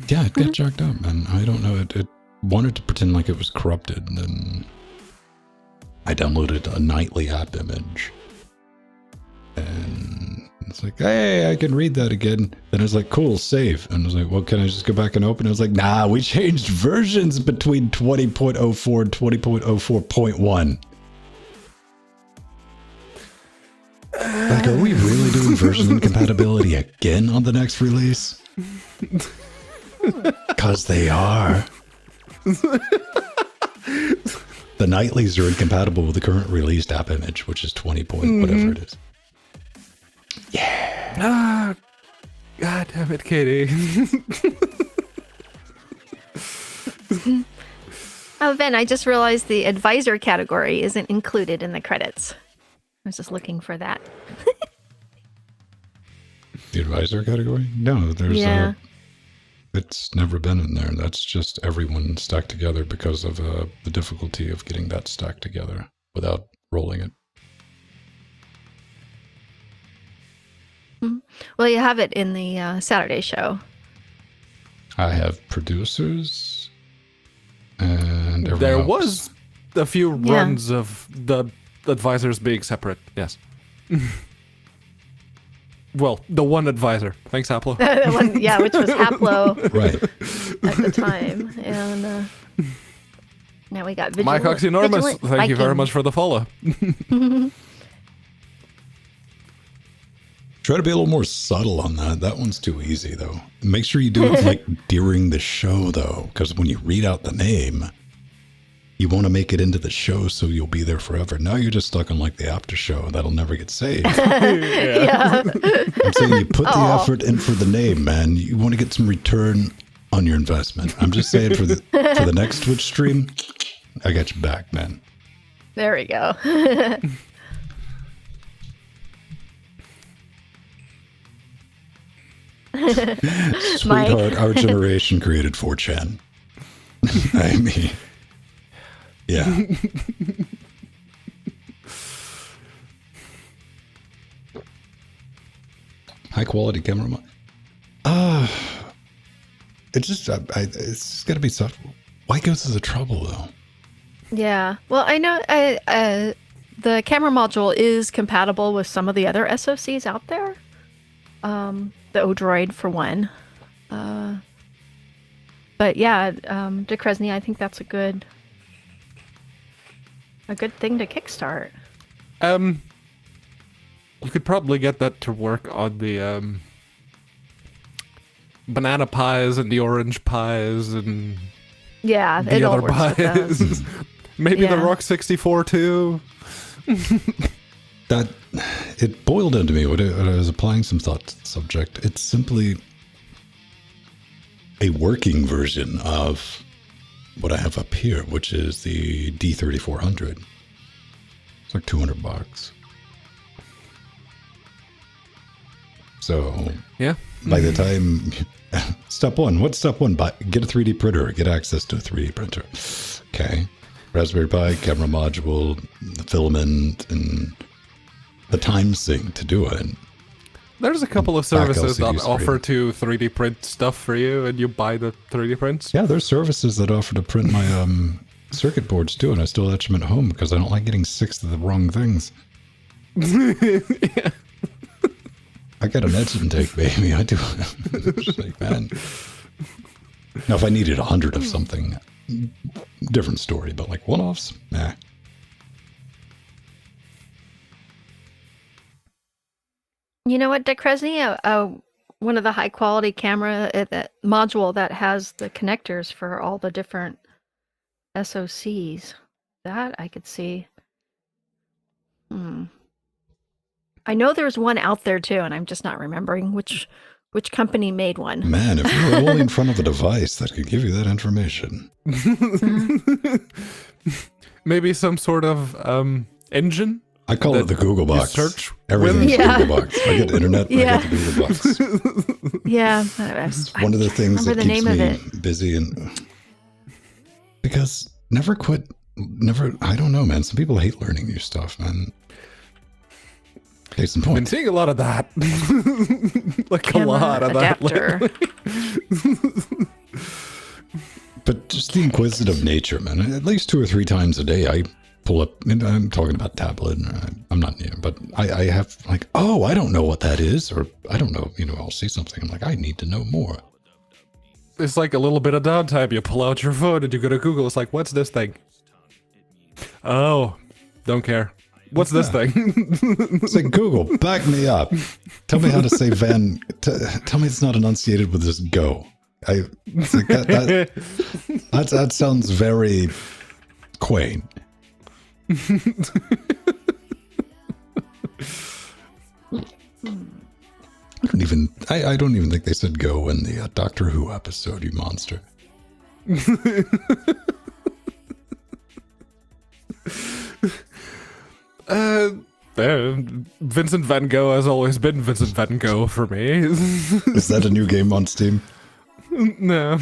B: Yeah, it got jacked up, and I don't know. It wanted to pretend like it was corrupted, and then I downloaded a nightly app image, and it's like, hey, I can read that again. Then it's like, cool, save. And I was like, well, can I just go back and open it? I was like, nah, we changed versions between 20.04 and 20.04.1. Like, are we really doing version incompatibility again on the next release? Because they are. The nightlies are incompatible with the current released app image, which is 20 point whatever it is. Yeah.
A: God damn it, Katie.
C: Oh, Ben, I just realized the advisor category isn't included in the credits. I was just looking for that.
B: The advisor category? No, there's it's never been in there. That's just everyone stacked together because of the difficulty of getting that stacked together without rolling it.
C: Well, you have it in the Saturday show.
B: I have producers and everyone
A: There
B: else.
A: was a few runs of the advisors being separate, yes. Well, the one advisor. Thanks, Haplo.
C: The one, which was Haplo
B: Right.
C: at the time. And now we got
A: Mike Oxynormous, thank you very much for the follow.
B: Try to be a little more subtle on that. That one's too easy, though. Make sure you do it like during the show, though, because when you read out the name, you want to make it into the show so you'll be there forever. Now you're just stuck on like the after show. That'll never get saved.
C: Yeah.
B: I'm saying you put the effort in for the name, man. You want to get some return on your investment. I'm just saying for the next Twitch stream, I got your back, man.
C: There we go.
B: Sweetheart, our generation created 4chan. I mean, yeah. High quality camera. It's just, it's got to be soft. Why go to the trouble though?
C: Yeah. Well, I know the camera module is compatible with some of the other SoCs out there. The Odroid for one. But yeah, De Kresny, I think that's a good a good thing to kickstart.
A: You could probably get that to work on the banana pies and the orange pies and
C: Yeah,
A: the
C: it all
A: other
C: works with those.
A: pies. Maybe the
C: Yeah.
A: Rock 64 too.
B: That it boiled into me when I was applying some thought to the subject. It's simply a working version of what I have up here, which is the D3400. It's like $200. So
A: Yeah.
B: by the time step one, what's step one? Get a 3D printer, get access to a 3D printer. Okay. Raspberry Pi, camera module, the filament, and the time sync to do it.
A: There's a couple of
B: Back
A: services that
B: LCD
A: offer
B: screen.
A: to 3D print stuff for you, and you buy the 3D prints.
B: Yeah, there's services that offer to print my circuit boards too, and I still etch them at home because I don't like getting 6 of the wrong things.
A: Yeah.
B: I got an etch and take, baby. I do. It's like, man. Now, if I needed 100 of something, different story. But like one-offs, nah.
C: You know what, Dick Kresny? One of the high quality camera that module that has the connectors for all the different SoCs. That I could see. I know there's one out there too, and I'm just not remembering which company made one.
B: Man, if you were only in front of a device that could give you that information.
A: Maybe some sort of engine.
B: I call it the Google
A: you
B: box.
A: search
B: Everything's
C: with? Yeah.
B: Google box. I get internet,
C: Yeah.
B: I get the Google box.
C: Yeah,
B: One of the things that
C: the
B: keeps
C: name of
B: me
C: it.
B: busy, and because never quit, I don't know, man. Some people hate learning new stuff, man. Case in
A: I've been
B: point.
A: seeing a lot of that. Like
C: Camera
A: a lot of
C: adapter.
A: that.
B: But just the inquisitive nature, man. At least 2 or 3 times a day, I pull up, and I'm talking about tablet, and I'm not near, but I have like, oh, I don't know what that is, or I don't know, I'll see something. I'm like, I need to know more.
A: It's like a little bit of downtime. You pull out your phone and you go to Google. It's like, what's this thing? Oh, don't care. What's this thing?
B: It's like, Google, back me up. Tell me how to say tell me it's not enunciated with this go. It's like that sounds very quaint. I don't even think they said go in the Doctor Who episode, you monster.
A: Vincent Van Gogh has always been Vincent Van Gogh for me.
B: Is that a new game on Steam?
A: No.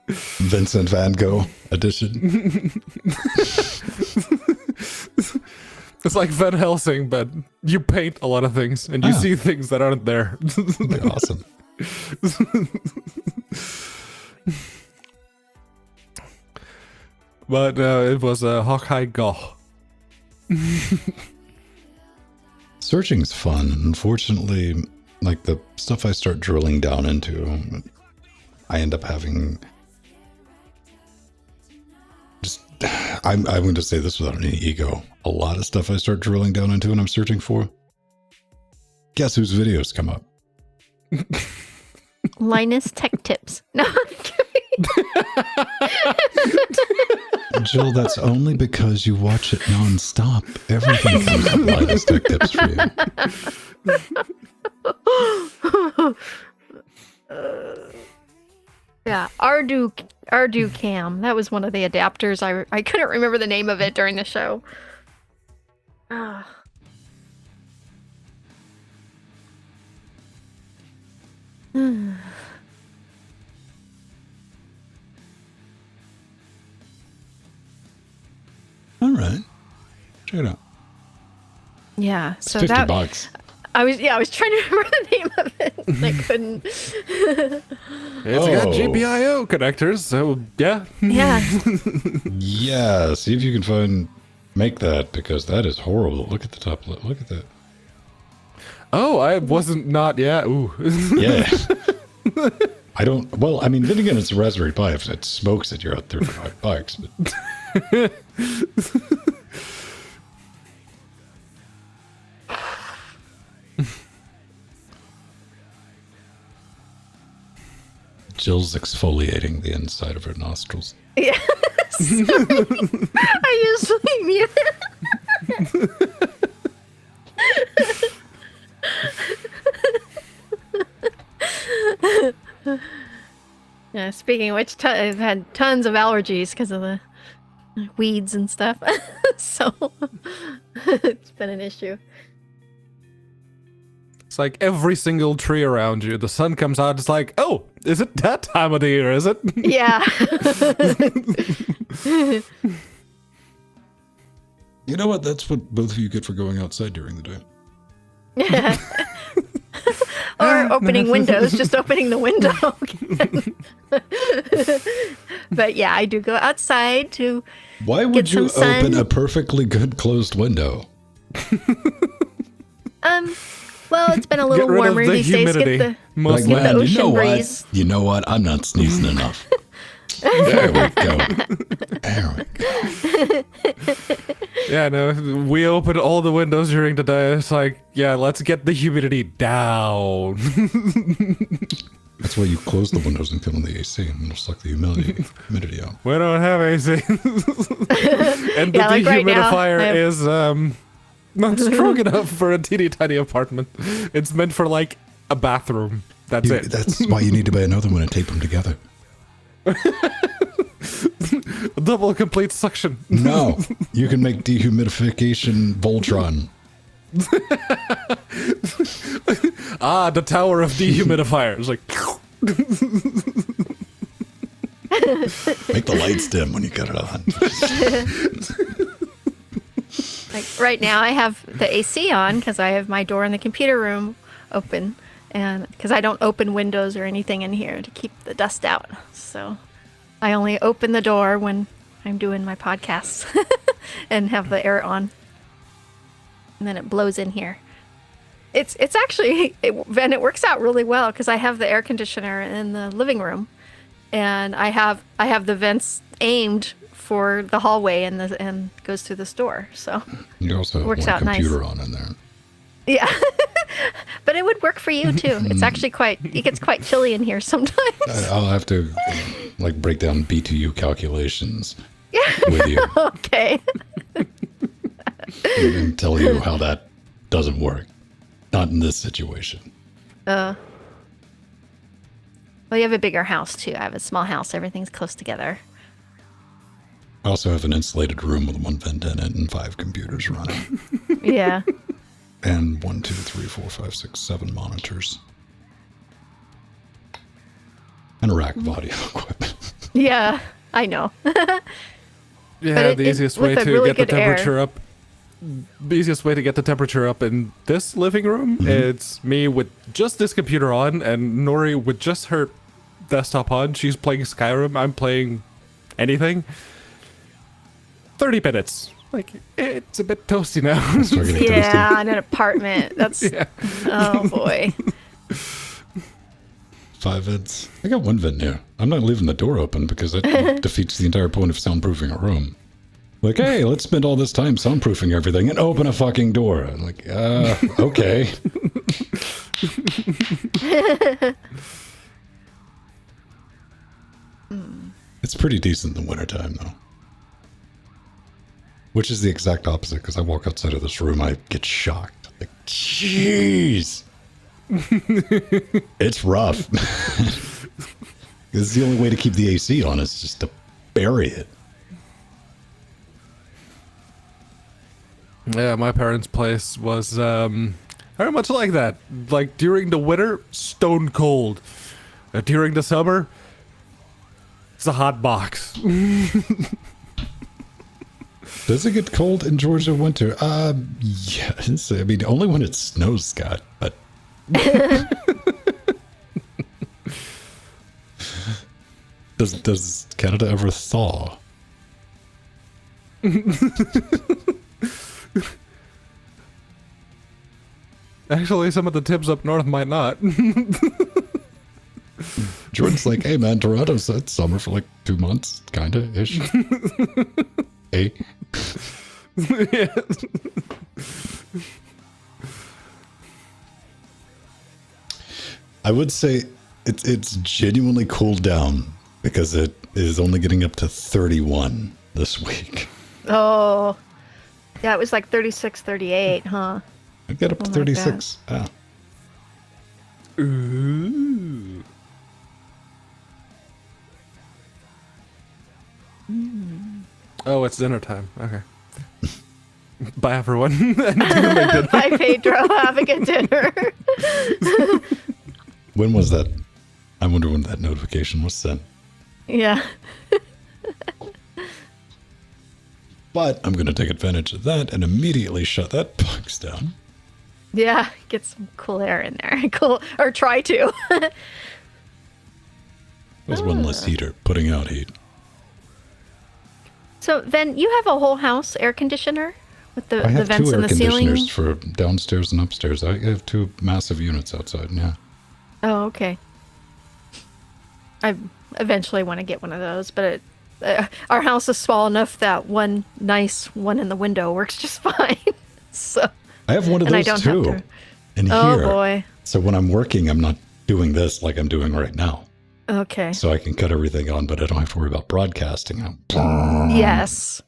B: Vincent Van Gogh edition.
A: It's like Van Helsing, but you paint a lot of things and you see things that aren't there.
B: That'd be awesome.
A: But it was a Hawkeye Goh.
B: Searching's fun. Unfortunately, like the stuff I start drilling down into, I end up having just, I'm going to say this without any ego. A lot of stuff I start drilling down into and I'm searching for. Guess whose videos come up?
C: Linus Tech Tips. No, I'm kidding.
B: Jill, that's only because you watch it nonstop. Everything comes up Linus Tech Tips for you.
C: Yeah, Ardu Cam. That was one of the adapters. I couldn't remember the name of it during the show. Ah.
B: All right. Check it out.
C: Yeah, so
B: $50
C: that
B: bucks.
C: I was trying to remember the name of it. And I couldn't.
A: It's got GPIO connectors, so yeah.
C: Yeah.
B: Yeah, see if you can make that, because that is horrible. Look at the top. Look at that.
A: Oh, I wasn't not yet. Ooh.
B: Yeah. I don't. Well, I mean, then again, it's a Raspberry Pi. If it smokes it, you're at $35. But Jill's exfoliating the inside of her nostrils.
C: Yeah. Sorry. I usually mute. Yeah, speaking of which, I've had tons of allergies because of the weeds and stuff. So it's been an issue.
A: It's like every single tree around you, the sun comes out, it's like, oh, is it that time of the year, is it?
C: Yeah.
B: You know what? That's what both of you get for going outside during the day.
C: Yeah. Or opening windows, just opening the window. But yeah, I do go outside to
B: Why would
C: get
B: you
C: some sun.
B: open a perfectly good closed window?
C: Well, it's been a little
A: Get rid of
C: warmer
A: the
C: these days.
A: humidity.
C: Get
A: Most
C: get the ocean
B: what?
C: breeze.
B: You know what? I'm not sneezing enough. There we go. There we go.
A: Yeah, no, we open all the windows during the day. It's like, yeah, let's get the humidity down.
B: That's why you close the windows and put on the AC and it'll suck the humidity out.
A: We don't have AC. And the
C: Yeah, like right now,
A: dehumidifier
C: I have-
A: is not strong enough for a teeny tiny apartment. It's meant for like a bathroom. That's it.
B: That's why you need to buy another one and tape them together.
A: Double complete suction.
B: No, you can make dehumidification Voltron.
A: Ah, the tower of dehumidifiers. Like,
B: Make the lights dim when you get it on.
C: Like right now, I have the AC on because I have my door in the computer room open, and because I don't open windows or anything in here to keep the dust out. So I only open the door when I'm doing my podcasts and have the air on, and then it blows in here. It's actually and it works out really well because I have the air conditioner in the living room, and I have the vents aimed for the hallway and goes through this door. So
B: You also have
C: Works
B: one
C: out nice.
B: computer on in there.
C: yeah. But it would work for you too. It's actually it gets quite chilly in here sometimes.
B: I'll have to like break down BTU calculations with you
C: Okay.
B: and tell you how that doesn't work. Not in this situation.
C: Well, you have a bigger house too. I have a small house. Everything's close together.
B: I also have an insulated room with one vent in it and 5 computers running.
C: Yeah.
B: And 1, 2, 3, 4, 5, 6, 7 monitors. And a rack of audio equipment.
C: Yeah, I know.
A: yeah, the
C: it-
A: easiest
C: with
A: way
C: a
A: to
C: really
A: get the
C: good air.
A: temperature up. The easiest way to get the temperature up in this living room, it's me with just this computer on and Nori with just her desktop on. She's playing Skyrim. I'm playing anything. 30 minutes. Like, it's a bit toasty now.
B: It's getting
C: Yeah,
B: toasty.
C: in an apartment. That's
A: Yeah.
C: oh boy.
B: 5 vents. I got 1 vent here. I'm not leaving the door open because that defeats the entire point of soundproofing a room. Like, hey, let's spend all this time soundproofing everything and open a fucking door. I'm like, okay. It's pretty decent in the wintertime, though. Which is the exact opposite, because I walk outside of this room, I get shocked. Like, jeez! It's rough. It's the only way to keep the AC on is just to bury it.
A: Yeah, my parents' place was very much like that. Like during the winter, stone cold. During the summer, it's a hot box.
B: Does it get cold in Georgia winter? Yes. I mean, only when it snows, Scott. But does Canada ever thaw?
A: Actually, some of the tips up north might not.
B: Jordan's like, hey man, Toronto's it's summer for like 2 months, kinda ish. Hey.
A: Yeah.
B: I would say it's genuinely cooled down because it is only getting up to 31 this week.
C: Oh, yeah, it was like 36, 38, huh?
B: I get up to 36. Ah.
A: Ooh. Oh, it's dinner time. Okay. Bye, everyone. I need to go make dinner.
C: Bye, Pedro. Have a good dinner.
B: When was that? I wonder when that notification was sent.
C: Yeah.
B: But I'm going to take advantage of that and immediately shut that box down.
C: Yeah, get some cool air in there. Cool, or try to.
B: There's one less heater putting out heat.
C: So then you have a whole house air conditioner with the
B: I have
C: vents
B: two
C: in
B: air
C: the ceiling?
B: conditioners for downstairs and upstairs. I have 2 massive units outside, yeah.
C: Oh, okay. I eventually want to get one of those, but our house is small enough that one nice one in the window works just fine. So
B: I have one of
C: and I
B: those
C: don't
B: too.
C: have to.
B: In
C: Oh
B: here.
C: boy.
B: So when I'm working, I'm not doing this like I'm doing right now.
C: Okay.
B: So I can cut everything on, but I don't have to worry about broadcasting.
C: Yes.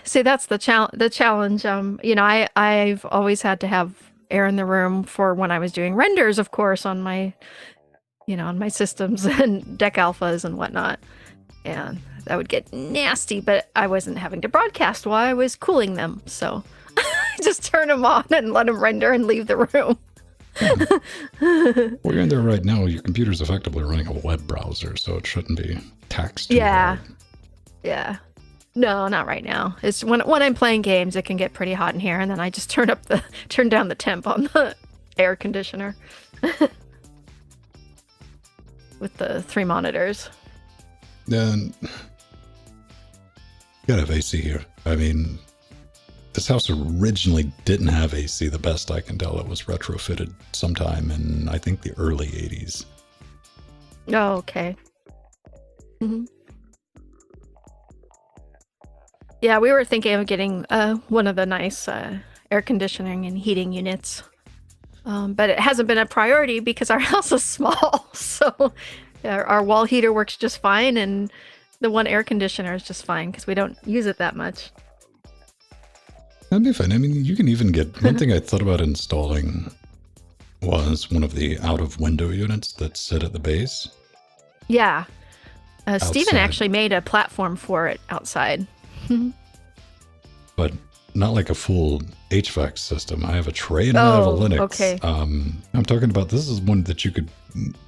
C: See, that's the challenge. You know, I've always had to have air in the room for when I was doing renders, of course, on my, you know, on my systems and deck alphas and whatnot. And that would get nasty, but I wasn't having to broadcast while I was cooling them. So just turn them on and let them render and leave the room.
B: Well, you're in there right now. Your computer's effectively running a web browser, so it shouldn't be taxed too hard.
C: Yeah. No, not right now. It's when I'm playing games, it can get pretty hot in here, and then I just turn down the temp on the air conditioner with the 3 monitors.
B: Then you gotta have AC here. I mean, this house originally didn't have AC. The best I can tell, it was retrofitted sometime in, I think, the early 80s.
C: Oh, okay. Mm-hmm. Yeah, we were thinking of getting one of the nice air conditioning and heating units. But it hasn't been a priority because our house is small. So our wall heater works just fine, and the one air conditioner is just fine because we don't use it that much.
B: That'd be fun. I mean, you can even get, one thing I thought about installing was one of the out-of-window units that sit at the base.
C: Yeah. Steven
B: Outside.
C: actually made a platform for it outside.
B: But not like a full HVAC system. I have a tray and I have a Linux.
C: Okay.
B: I'm talking about, this is one that you could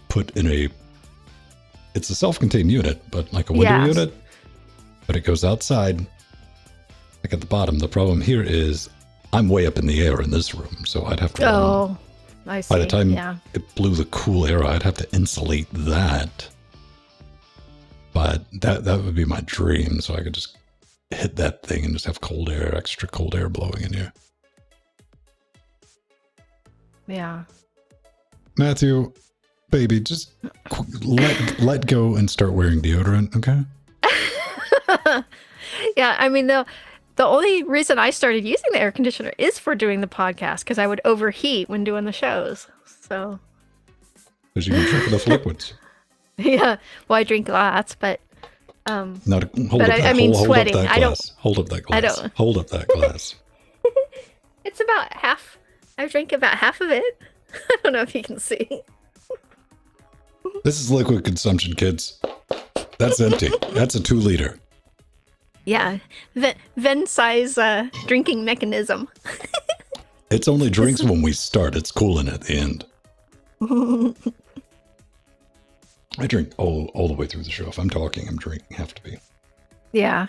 B: put in a, it's a self-contained unit, but like a window unit, but it goes outside, like at the bottom. The problem here is I'm way up in the air in this room, so I'd have to,
C: Oh, I see.
B: by the time
C: Yeah.
B: it blew the cool air, I'd have to insulate that. But that would be my dream, so I could just hit that thing and just have cold air, extra cold air blowing in here.
C: Yeah.
B: Matthew, baby, just let go and start wearing deodorant, okay?
C: Yeah, I mean, the only reason I started using the air conditioner is for doing the podcast, because I would overheat when doing the shows. So,
B: Because you can drink enough liquids.
C: yeah, well, I drink lots, but
B: Not hold
C: But
B: up that,
C: I mean,
B: hold
C: sweating.
B: up that
C: I don't-
B: glass. Hold up that glass.
C: I don't-
B: Hold up that glass.
C: it's about half. I drank about half of it. I don't know if you can see.
B: This is liquid consumption, kids. That's empty. That's a 2-liter.
C: Yeah, Venn size drinking mechanism.
B: It's only drinks when we start. It's cooling at the end. I drink all the way through the show. If I'm talking, I'm drinking. Have to be.
C: Yeah.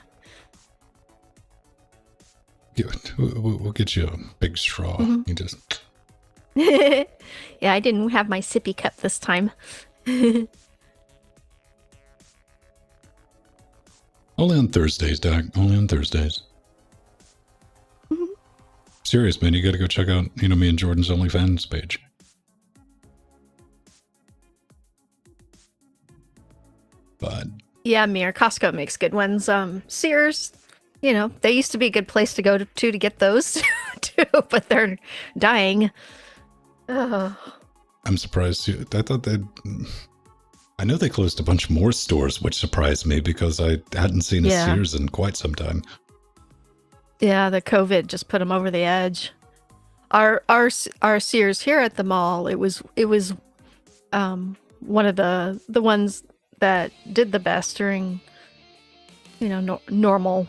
B: We'll get you a big straw.
C: Mm-hmm.
B: You just.
C: Yeah, I didn't have my sippy cup this time.
B: Only on Thursdays, Doc. Only on Thursdays. Serious, man. You got to go check out, me and Jordan's OnlyFans page.
C: Yeah, Mir. Costco makes good ones. Sears, they used to be a good place to go to get those too, but they're dying. Oh.
B: I'm surprised too. I thought they'd. I know they closed a bunch more stores, which surprised me because I hadn't seen a Sears in quite some time.
C: Yeah, the COVID just put them over the edge. Our Sears here at the mall, it was one of the ones that did the best during normal.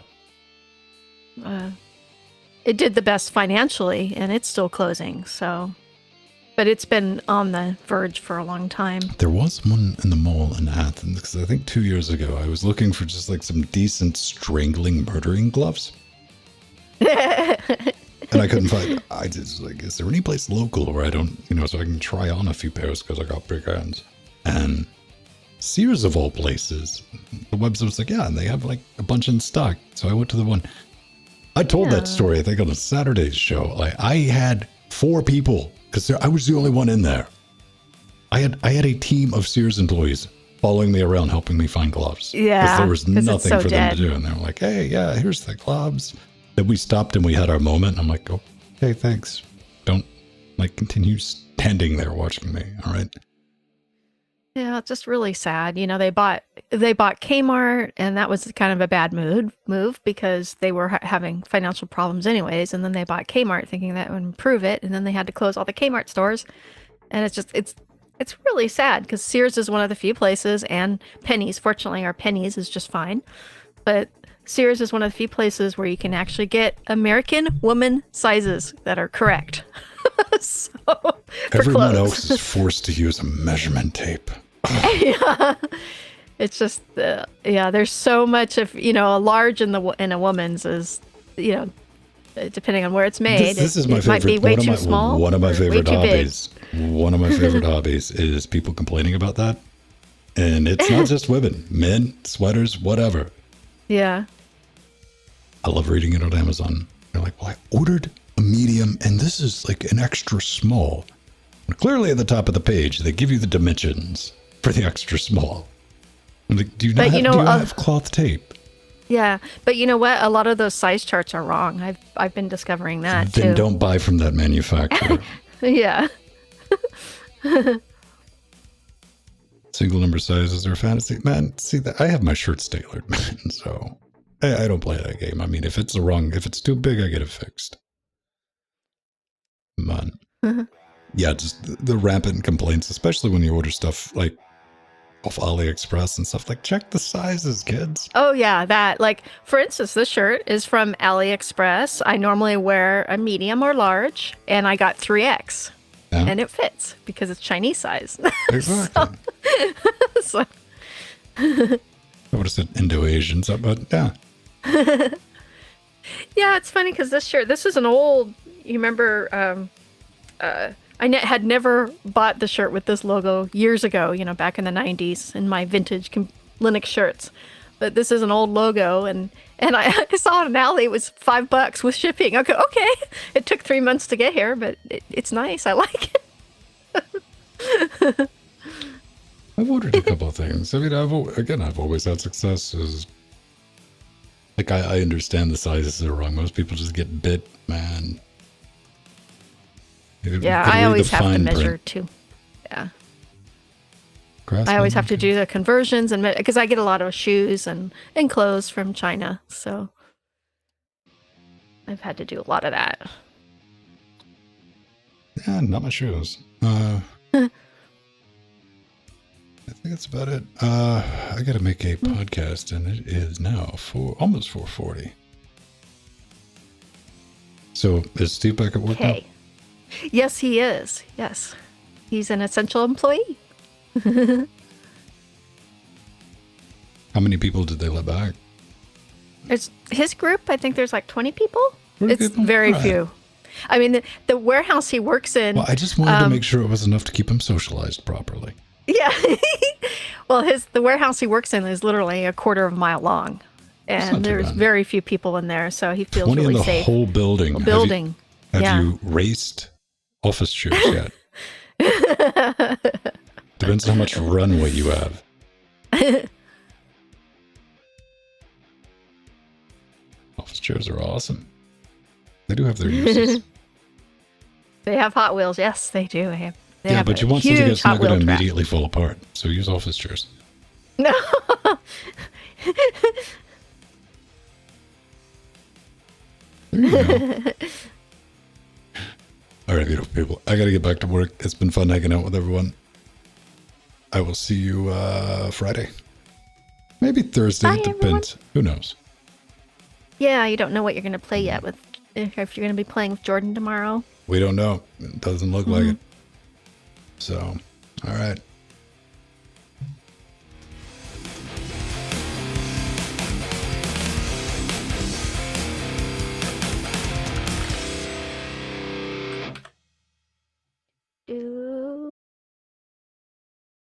C: It did the best financially, and it's still closing. So, but it's been on the verge for a long time.
B: There was one in the mall in Athens because I think 2 years ago I was looking for just like some decent strangling murdering gloves. And I couldn't find. I just like, is there any place local where I don't, so I can try on a few pairs because I got big hands? And Sears of all places, the website was like, yeah, and they have like a bunch in stock. So I went to the one. I told that story, I think, on a Saturday's show. Like I had 4 people because I was the only one in there. I had a team of Sears employees following me around, helping me find gloves.
C: Yeah,
B: because there was nothing for them
C: dead.
B: to do, and they were like, hey, yeah, here's the gloves. Then we stopped and we had our moment. I'm like, okay, thanks. Don't continue standing there watching me. All right.
C: Yeah, it's just really sad. They bought Kmart, and that was kind of a bad move because they were having financial problems anyways. And then they bought Kmart thinking that would improve it, and then they had to close all the Kmart stores. And it's really sad because Sears is one of the few places, and Penny's. Fortunately, our Penny's is just fine, but Sears is one of the few places where you can actually get American woman sizes that are correct. So,
B: everyone else is forced to use a measurement tape.
C: Yeah, it's just there's so much of a large in a woman's is depending on where it's made.
B: This is my favorite.
C: Might be way too small.
B: One of my favorite
C: way too
B: hobbies. One of my favorite hobbies is people complaining about that, and it's not just women, men, sweaters, whatever.
C: Yeah.
B: I love reading it on Amazon. They're like, well, I ordered a medium, and this is like an extra small. And clearly at the top of the page, they give you the dimensions for the extra small. I'm like, do you have cloth tape?
C: Yeah, but you know what? A lot of those size charts are wrong. I've been discovering that
B: Then
C: too.
B: don't buy from that manufacturer.
C: Yeah.
B: Single number sizes are fantasy. Man, see that I have my shirts tailored, man, so I don't play that game. I mean, if it's too big, I get it fixed. Man. Yeah, just the rampant complaints, especially when you order stuff like off AliExpress and stuff. Like, check the sizes, kids.
C: Oh yeah, that, like, for instance, this shirt is from AliExpress. I normally wear a medium or large, and I got 3X. Yeah. And it fits because it's Chinese size.
B: Exactly.
C: So
B: I would have said Indo-Asian, but yeah.
C: Yeah, it's funny because this is an old, you remember, I had never bought the shirt with this logo years ago, back in the 90s in my vintage Linux shirts. But this is an old logo, and I saw it in Alley. It was $5 with shipping. Okay, it took 3 months to get here, but it's nice. I like it.
B: I've ordered a couple of things. I mean, I've always had success. Like, I understand the sizes are wrong. Most people just get bit, man.
C: Yeah, I always have to measure too. Yeah. I always have to do the conversions, and because I get a lot of shoes and clothes from China, so I've had to do a lot of that.
B: Yeah, not my shoes. I think that's about it. I got to make a podcast, and it is now almost 4:40. So is Steve back at work now?
C: Yes, he is. Yes, he's an essential employee.
B: How many people did they let back?
C: It's his group. I think there's like 20 people. It's very few. I mean, the warehouse he works in.
B: Well, I just wanted to make sure it was enough to keep him socialized properly.
C: Yeah. Well, the warehouse he works in is literally a quarter of a mile long, and there's very few people in there, so he feels really safe. 20 in the
B: whole building. Have you raced office chairs yet? Depends on how much runway you have. Office chairs are awesome. They do have their uses.
C: They have Hot Wheels. Yes, they do. They
B: Yeah,
C: have
B: but
C: a
B: you want something
C: huge
B: that's not
C: Hot
B: going to
C: Wheel track.
B: immediately fall apart. So use office chairs.
C: No.
B: There you go. All right, beautiful people. I got to get back to work. It's been fun hanging out with everyone. I will see you Friday. Maybe Thursday.
C: Bye,
B: It depends. Who knows?
C: Yeah, you don't know what you're going to play yet with if you're going to be playing with Jordan tomorrow.
B: We don't know. It doesn't look like it. So, all right.
C: Do